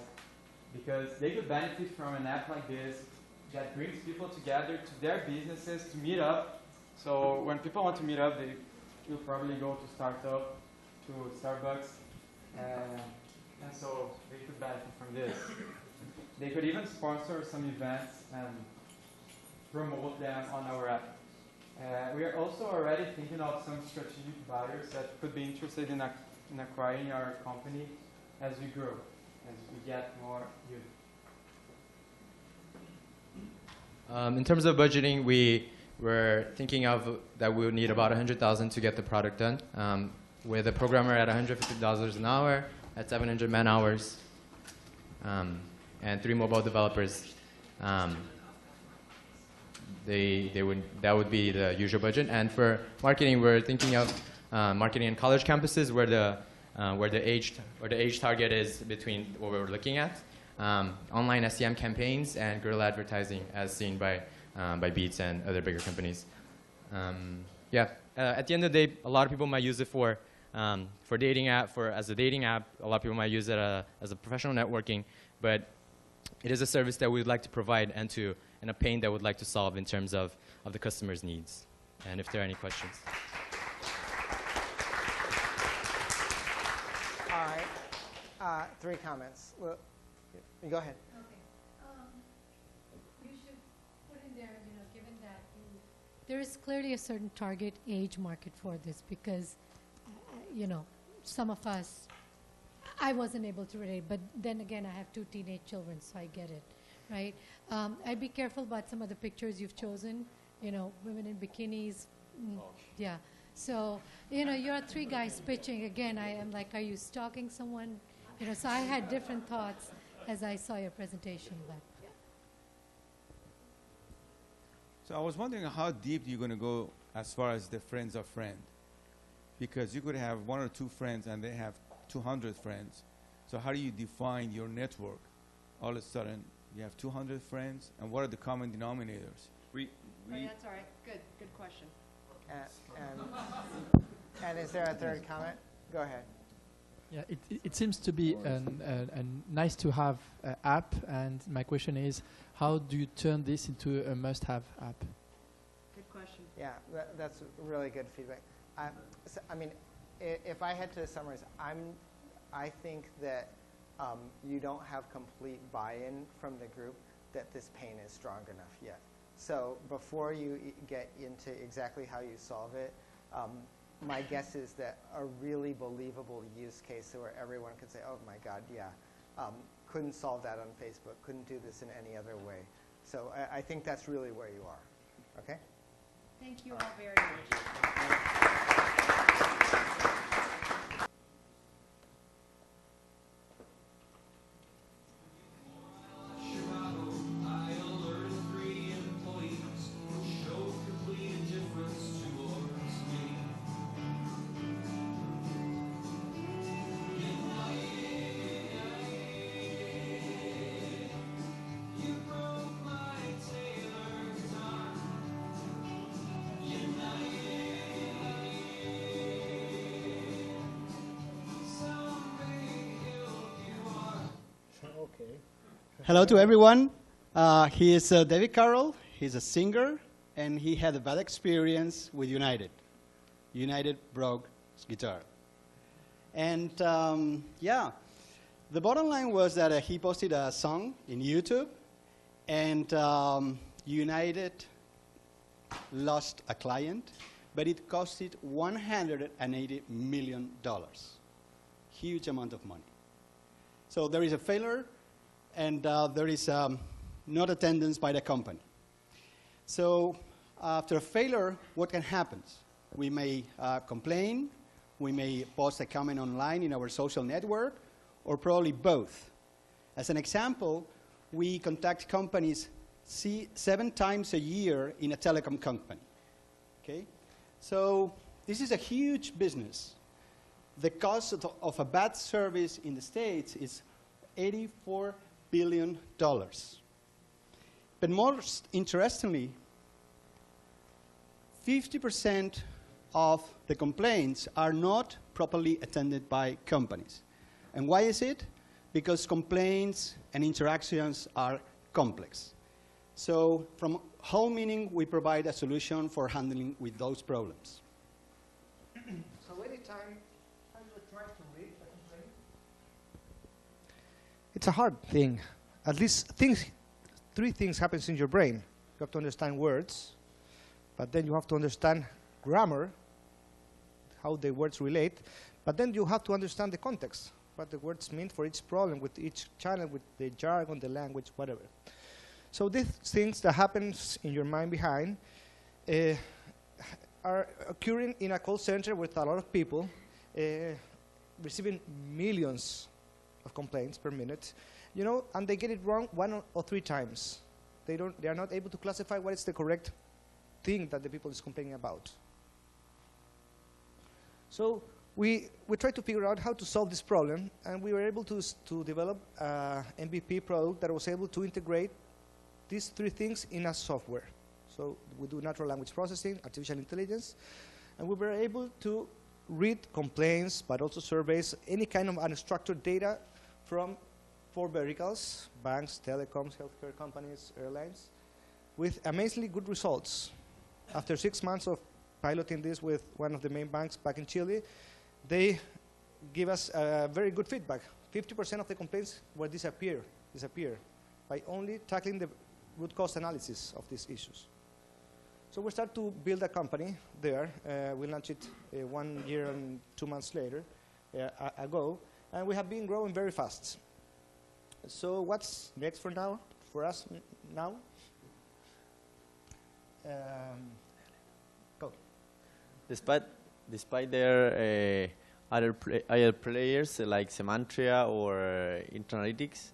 because they could benefit from an app like this that brings people together to their businesses to meet up. So when people want to meet up, they will probably go to Startup, to Starbucks, and so they could benefit from this. They could even sponsor some events and promote them on our app. We are also already thinking of some strategic buyers that could be interested in acquiring our company as we grow, as we get more youth. In terms of budgeting, we were thinking of that we would need about 100,000 to get the product done. With a programmer at $150 an hour, at 700 man hours, and 3 mobile developers. That would be the usual budget. And for marketing, we're thinking of marketing in college campuses where the age target is between what we're looking at. Online SEM campaigns and guerrilla advertising, as seen by Beats and other bigger companies. At the end of the day, a lot of people might use it for dating app, as a dating app. A lot of people might use it as a professional networking, but it is a service that we would like to provide and a pain that we'd like to solve in terms of the customer's needs. And if there are any questions. All right. 3 comments. Well, you go ahead. You should put in there, given that there is clearly a certain target age market for this, because, some of us, I wasn't able to relate, but then again, I have 2 teenage children, so I get it, right? I'd be careful about some of the pictures you've chosen, women in bikinis. Yeah. So, you're 3 guys pitching. Again, I am like, are you stalking someone? So I had different thoughts as I saw your presentation, but yeah. So I was wondering how deep you're going to go as far as the friends of friend, because you could have 1 or 2 friends and they have 200 friends. So how do you define your network? All of a sudden, you have 200 friends, and what are the common denominators? That's all right. Good question. And is there a 3rd comment? Go ahead. Yeah, it seems to be a nice to have app, and my question is, how do you turn this into a must-have app? Good question. Yeah, that's really good feedback. I mean, if I had to summarize, I think that you don't have complete buy-in from the group that this pain is strong enough yet. So before you get into exactly how you solve it, my guess is that a really believable use case where everyone could say, oh my God, yeah, couldn't solve that on Facebook, couldn't do this in any other way. So I think that's really where you are. Okay? Thank you all very much. Hello to everyone. He is David Carroll. He's a singer, and he had a bad experience with United. United broke his guitar. And yeah, the bottom line was that he posted a song in YouTube, and United lost a client, but it costed $180 million. Huge amount of money. So there is a failure, and there is not attendance by the company. So after a failure, what can happen? We may complain, we may post a comment online in our social network, or probably both. As an example, we contact companies 7 times a year in a telecom company. Okay? So this is a huge business. The cost of a bad service in the States is $84 billion. But most interestingly, 50% of the complaints are not properly attended by companies. And why is it? Because complaints and interactions are complex. So from whole meaning, we provide a solution for handling with those problems. So anytime you try to read a complaint, it's a hard thing. At least 3 things happens in your brain. You have to understand words, but then you have to understand grammar, how the words relate, but then you have to understand the context, what the words mean for each problem, with each channel, with the jargon, the language, whatever. So these things that happens in your mind behind are occurring in a call center with a lot of people, receiving millions of complaints per minute, you know, and they get it wrong 1 or 3 times. They are not able to classify what is the correct thing that the people is complaining about. So we tried to figure out how to solve this problem, and we were able to develop an MVP product that was able to integrate these 3 things in a software. So we do natural language processing, artificial intelligence, and we were able to read complaints, but also surveys, any kind of unstructured data from 4 verticals: banks, telecoms, healthcare companies, airlines, with amazingly good results. After 6 months of piloting this with one of the main banks back in Chile, they give us very good feedback. 50% of the complaints will disappear by only tackling the root cause analysis of these issues. So we start to build a company there. We launched it 1 year and 2 months later, ago, and we have been growing very fast. So what's next for us now? Go. Despite their other players like Semantria or Internalytics,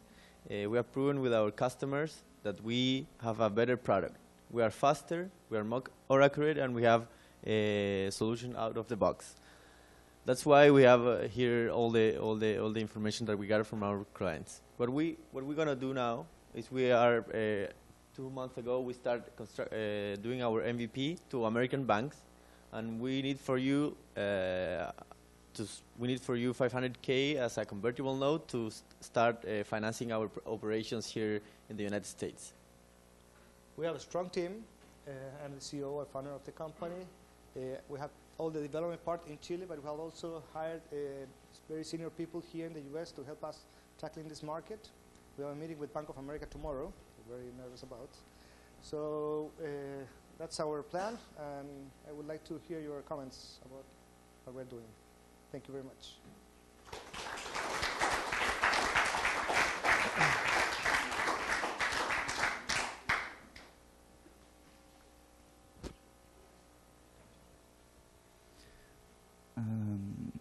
we have proven with our customers that we have a better product. We are faster, we are more accurate, and we have a solution out of the box. That's why we have here all the information that we got from our clients. What we're gonna do now is we are 2 months ago we start doing our MVP to American banks, and we need for you $500K as a convertible note to start financing our operations here in the United States. We have a strong team. I'm the CEO and founder of the company. We have all the development part in Chile, but we have also hired very senior people here in the US to help us tackling this market. We have a meeting with Bank of America tomorrow, we're very nervous about. So that's our plan, and I would like to hear your comments about what we're doing. Thank you very much.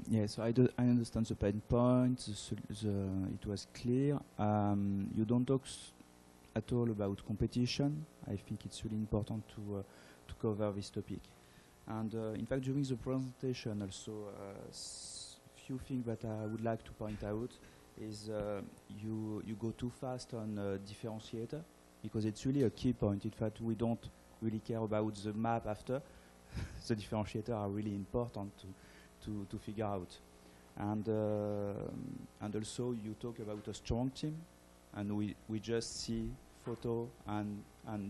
Yeah, so I understand the pain point. It was clear. You don't talk at all about competition. I think it's really important to cover this topic. And in fact, during the presentation, also few things that I would like to point out is you go too fast on differentiator, because it's really a key point. In fact, we don't really care about the map after. The differentiator are really important to figure out. And also you talk about a strong team, and we just see photo and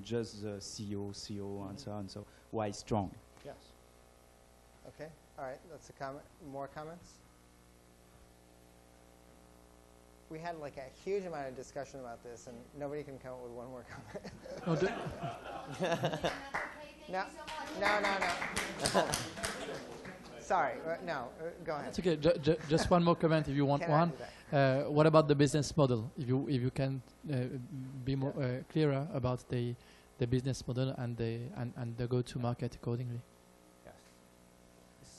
just the CEO and so on. So why strong? Yes. Okay. All right. That's a comment. More comments? we had like a huge amount of discussion about this, and nobody can come up with one more comment. No, no. Sorry, no, go ahead. It's okay. Just one more comment if you want one. What about the business model? If you can be more clearer about the business model and the go-to-market accordingly.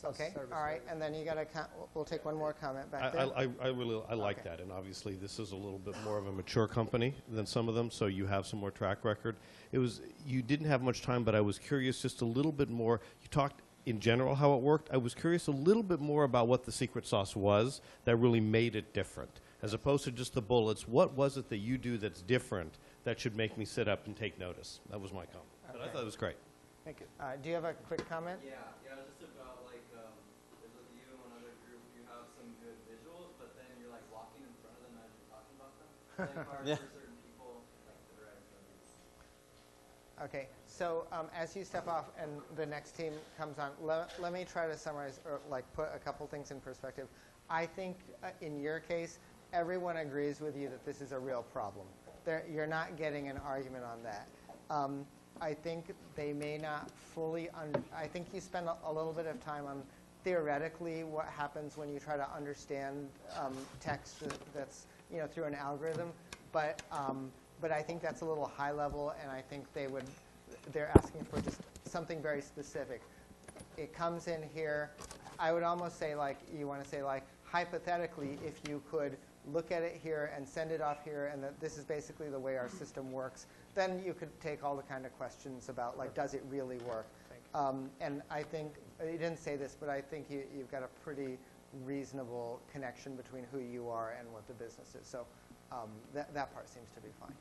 Okay, all right, and then you got to. We'll take one more comment back there. I like that, and obviously this is a little bit more of a mature company than some of them, so you have some more track record. You didn't have much time, but I was curious just a little bit more. You talked in general how it worked. I was curious a little bit more about what the secret sauce was that really made it different, as opposed to just the bullets. What was it that you do that's different that should make me sit up and take notice? That was my comment. But I thought it was great. Thank you. Do you have a quick comment? Yeah, just about like there's with you and another group, you have some good visuals, but then you're like walking in front of them as you're talking about them. Like hard for certain people, like the red. Okay, so as you step off and the next team comes on, let me try to summarize or like put a couple things in perspective. I think in your case, everyone agrees with you that this is a real problem. You're not getting an argument on that. I think they may not fully, I think you spend a little bit of time on theoretically what happens when you try to understand text that's, through an algorithm, but I think that's a little high level, and I think they're asking for just something very specific. It comes in here. I would almost say you want to say hypothetically, if you could look at it here and send it off here, and that this is basically the way our system works, then you could take all the kind of questions about does it really work? And I think, you didn't say this, but I think you've got a pretty reasonable connection between who you are and what the business is. So that part seems to be fine.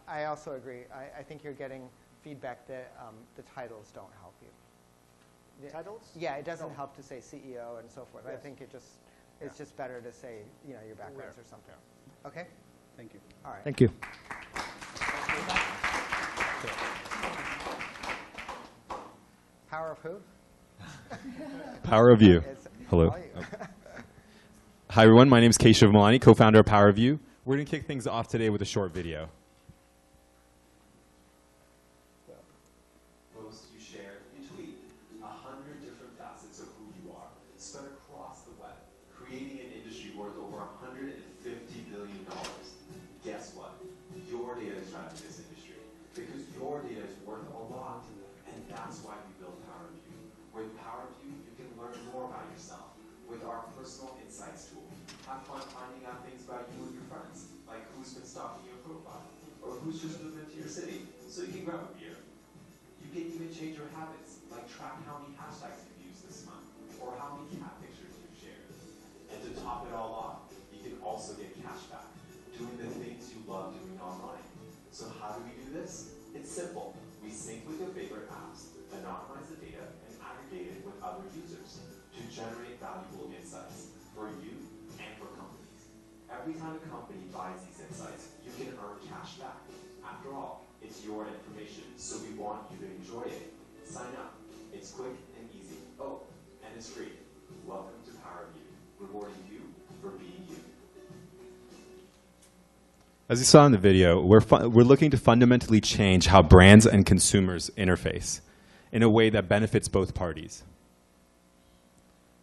I also agree. I think you're getting feedback that the titles don't help you. Titles? Yeah, it doesn't help to say CEO and so forth. Yes. I think it's just better to say your backgrounds or something. Okay? Thank you. All right. Thank you. Power of who? Power of You. Hello. Hi, everyone. My name is Keshav Malani, co-founder of Power of You. We're going to kick things off today with a short video. Post you share, you tweet 100 different facets of who you are, spread across the web, creating an industry worth over $150 billion. Guess what? Your data is driving this industry because your data is worth a lot, and that's why we built Power of You. With Power of You, you can learn more about yourself with our personal insights tool. Have fun finding out things about you and your friends, like who's been stalking your profile, or who's just moved into your city, so you can grab a beer. You can even change your habits, like track how many hashtags you've used this month, or how many cat pictures you've shared. And to top it all off, you can also get cash back, doing the things you love doing online. So how do we do this? It's simple. We sync with your favorite apps, anonymize the data, and aggregate it with other users to generate valuable insights for you and for companies. Every time a company buys these insights, you can earn cash back. After all, it's your information, so we want you to enjoy it. Sign up. It's quick and easy. Oh, and it's free. Welcome to Power of You, rewarding you for being you. As you saw in the video, we're looking to fundamentally change how brands and consumers interface in a way that benefits both parties.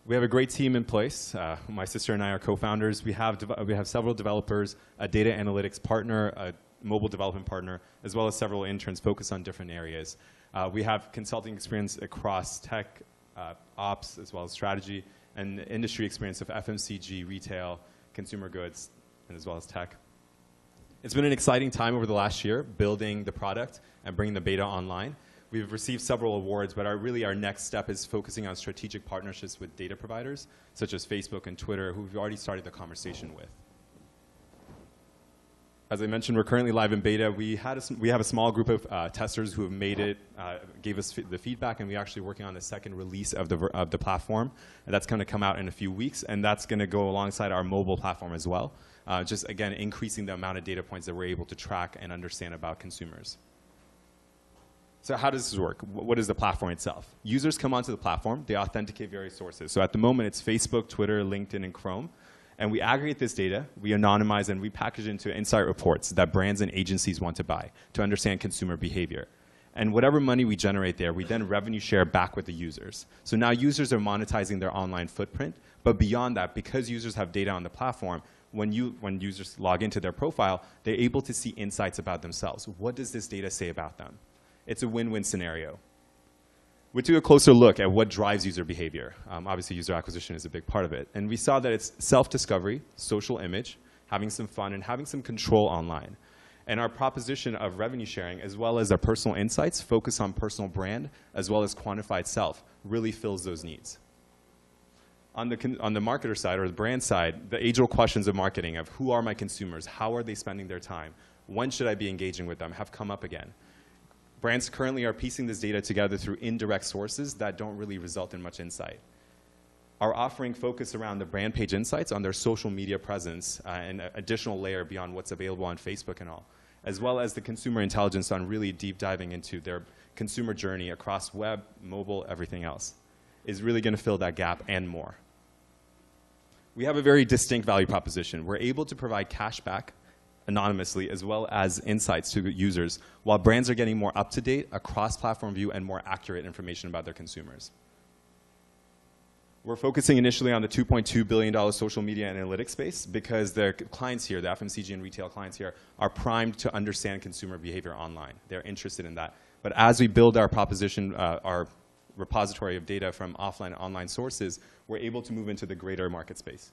We have a great team in place. My sister and I are co-founders. We have several developers, a data analytics partner, a mobile development partner, as well as several interns focused on different areas. We have consulting experience across tech, ops, as well as strategy, and industry experience of FMCG, retail, consumer goods, and as well as tech. It's been an exciting time over the last year building the product and bringing the beta online. We've received several awards, but our next step is focusing on strategic partnerships with data providers, such as Facebook and Twitter, who we've already started the conversation with. As I mentioned, we're currently live in beta. We have a small group of testers who have made it, gave us the feedback, and we're actually working on the second release of the platform. And that's going to come out in a few weeks, and that's going to go alongside our mobile platform as well. Just, again, increasing the amount of data points that we're able to track and understand about consumers. So how does this work? What is the platform itself? Users come onto the platform. They authenticate various sources. So at the moment, it's Facebook, Twitter, LinkedIn, and Chrome. And we aggregate this data, we anonymize, and we package it into insight reports that brands and agencies want to buy to understand consumer behavior. And whatever money we generate there, we then revenue share back with the users. So now users are monetizing their online footprint, but beyond that, because users have data on the platform, when users log into their profile, they're able to see insights about themselves. What does this data say about them? It's a win-win scenario. We took a closer look at what drives user behavior. Obviously, user acquisition is a big part of it. And we saw that it's self-discovery, social image, having some fun, and having some control online. And our proposition of revenue sharing, as well as our personal insights, focus on personal brand, as well as quantified self, really fills those needs. On the marketer side, or the brand side, the age-old questions of marketing of who are my consumers, how are they spending their time, when should I be engaging with them, have come up again. Brands currently are piecing this data together through indirect sources that don't really result in much insight. Our offering focus around the brand page insights on their social media presence and an additional layer beyond what's available on Facebook and all, as well as the consumer intelligence on really deep diving into their consumer journey across web, mobile, everything else, is really going to fill that gap and more. We have a very distinct value proposition. We're able to provide cash back anonymously, as well as insights to users, while brands are getting more up-to-date, a cross-platform view, and more accurate information about their consumers. We're focusing initially on the $2.2 billion social media analytics space because the clients here, the FMCG and retail clients here, are primed to understand consumer behavior online. They're interested in that. But as we build our proposition, our repository of data from offline and online sources, we're able to move into the greater market space.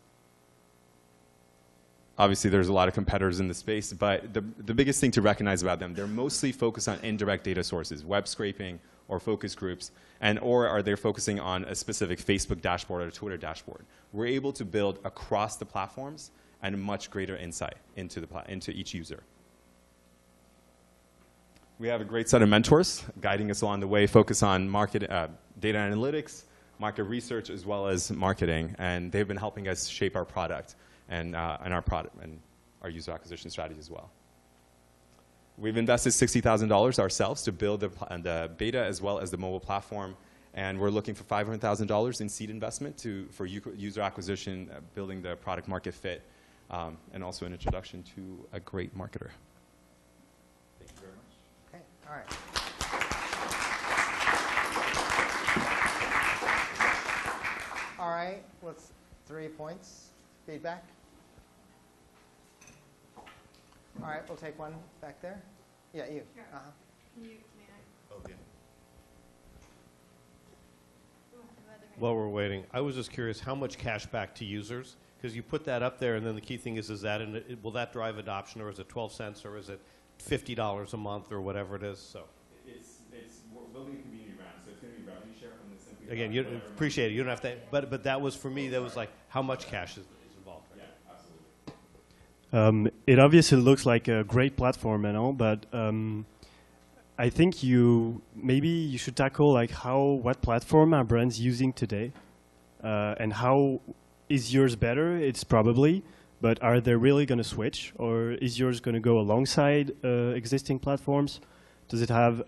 Obviously, there's a lot of competitors in the space, but the biggest thing to recognize about them, they're mostly focused on indirect data sources, web scraping or focus groups, or are they focusing on a specific Facebook dashboard or Twitter dashboard. We're able to build across the platforms and a much greater insight into each user. We have a great set of mentors guiding us along the way, focus on data analytics, market research, as well as marketing, and they've been helping us shape our product and our user acquisition strategy as well. We've invested $60,000 ourselves to build the beta as well as the mobile platform, and we're looking for $500,000 in seed investment for user acquisition, building the product market fit, and also an introduction to a great marketer. Thank you very much. Okay, all right. All right, 3 points, feedback. All right, we'll take one back there. Yeah, you. Sure. Can you, may I? Okay. Well, While we're waiting, I was just curious how much cash back to users, because you put that up there, and then the key thing is that will that drive adoption, or is it 12 cents, or is it $50 a month, or whatever it is? So we're building a community brand, so it's going to be revenue share from the simply. again, you appreciate it. You don't have to, but that was for me. That was like how much cash is involved. Right? Yeah, absolutely. It obviously looks like a great platform and all, but I think maybe you should tackle like what platform are brands using today, and how is yours better? It's probably, but are they really going to switch, or is yours going to go alongside existing platforms? Does it have?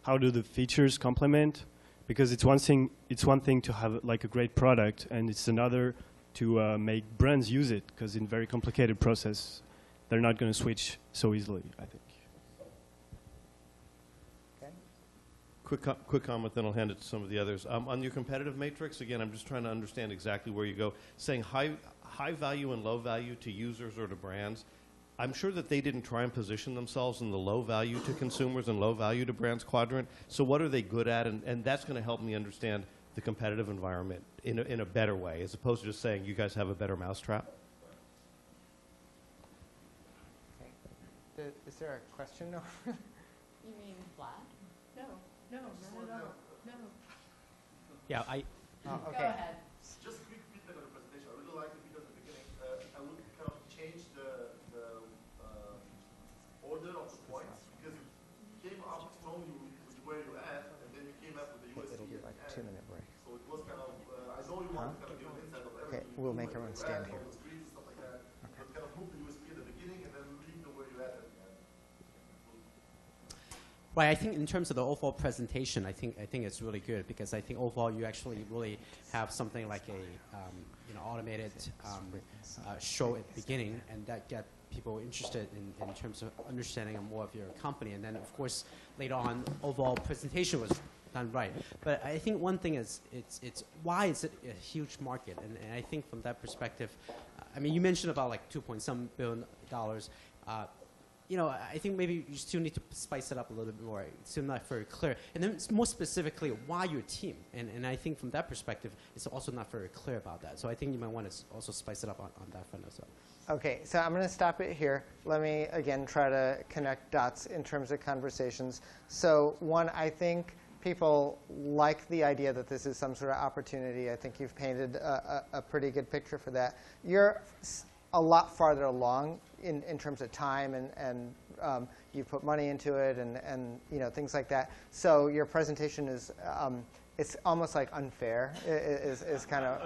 How do the features complement? Because it's one thing to have like a great product, and it's another to make brands use it, because in very complicated process, they're not going to switch so easily, I think. Okay. Quick comment, then I'll hand it to some of the others. On your competitive matrix, again, I'm just trying to understand exactly where you go. Saying high value and low value to users or to brands, I'm sure that they didn't try and position themselves in the low value to consumers and low value to brands quadrant. So what are they good at? And that's going to help me understand the competitive environment in a better way, as opposed to just saying you guys have a better mousetrap. Okay. Is there a question over? You mean flat? No, not at all. No. Yeah, okay. Go ahead. Just a quick feedback on the presentation. I really liked the video at the beginning. I would kind of change the order of the points, because you came up strongly with where you're at, and then you came up with the USP. It'll be like a 2-minute break. So it was kind of, I know you want to kind of give an insight of everything. Okay, we'll make everyone stand here. All the screens and stuff like that. But kind of move the USP at the beginning and then leave them where you're at the end. But I think in terms of the overall presentation, I think it's really good because I think overall you actually really have something like a automated show at the beginning, and that get people interested in terms of understanding more of your company. And then of course later on, overall presentation was done right. But I think one thing is it's why is it a huge market? And I think from that perspective, I mean, you mentioned about like $2.some billion. I think maybe you still need to spice it up a little bit more. It's still not very clear. And then more specifically, why your team? And I think from that perspective, it's also not very clear about that. So I think you might want to also spice it up on that front as well. Okay, so I'm going to stop it here. Let me, again, try to connect dots in terms of conversations. So one, I think people like the idea that this is some sort of opportunity. I think you've painted a pretty good picture for that. You're a lot farther along in terms of time, and you put money into it, and things like that. So your presentation is it's almost like unfair is kind of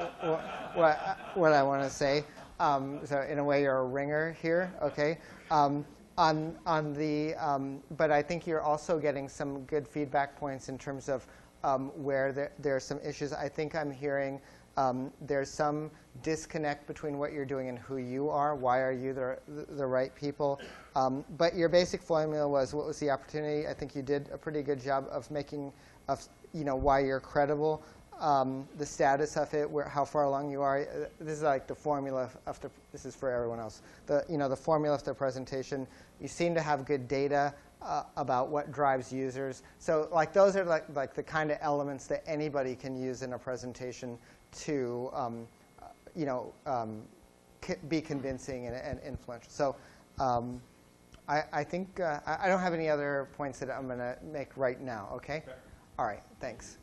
what I want to say. So in a way, you're a ringer here, okay? But I think you're also getting some good feedback points in terms of where there are some issues. I think I'm hearing there's some disconnect between what you're doing and who you are. Why are you the right people? But your basic formula was, what was the opportunity? I think you did a pretty good job of making, why you're credible. The status of it, how far along you are. This is like the formula of the. This is for everyone else. The formula of the presentation. You seem to have good data about what drives users. So like those are like the kind of elements that anybody can use in a presentation to be convincing and influential. So I think I don't have any other points that I'm going to make right now. Okay. All right. Thanks.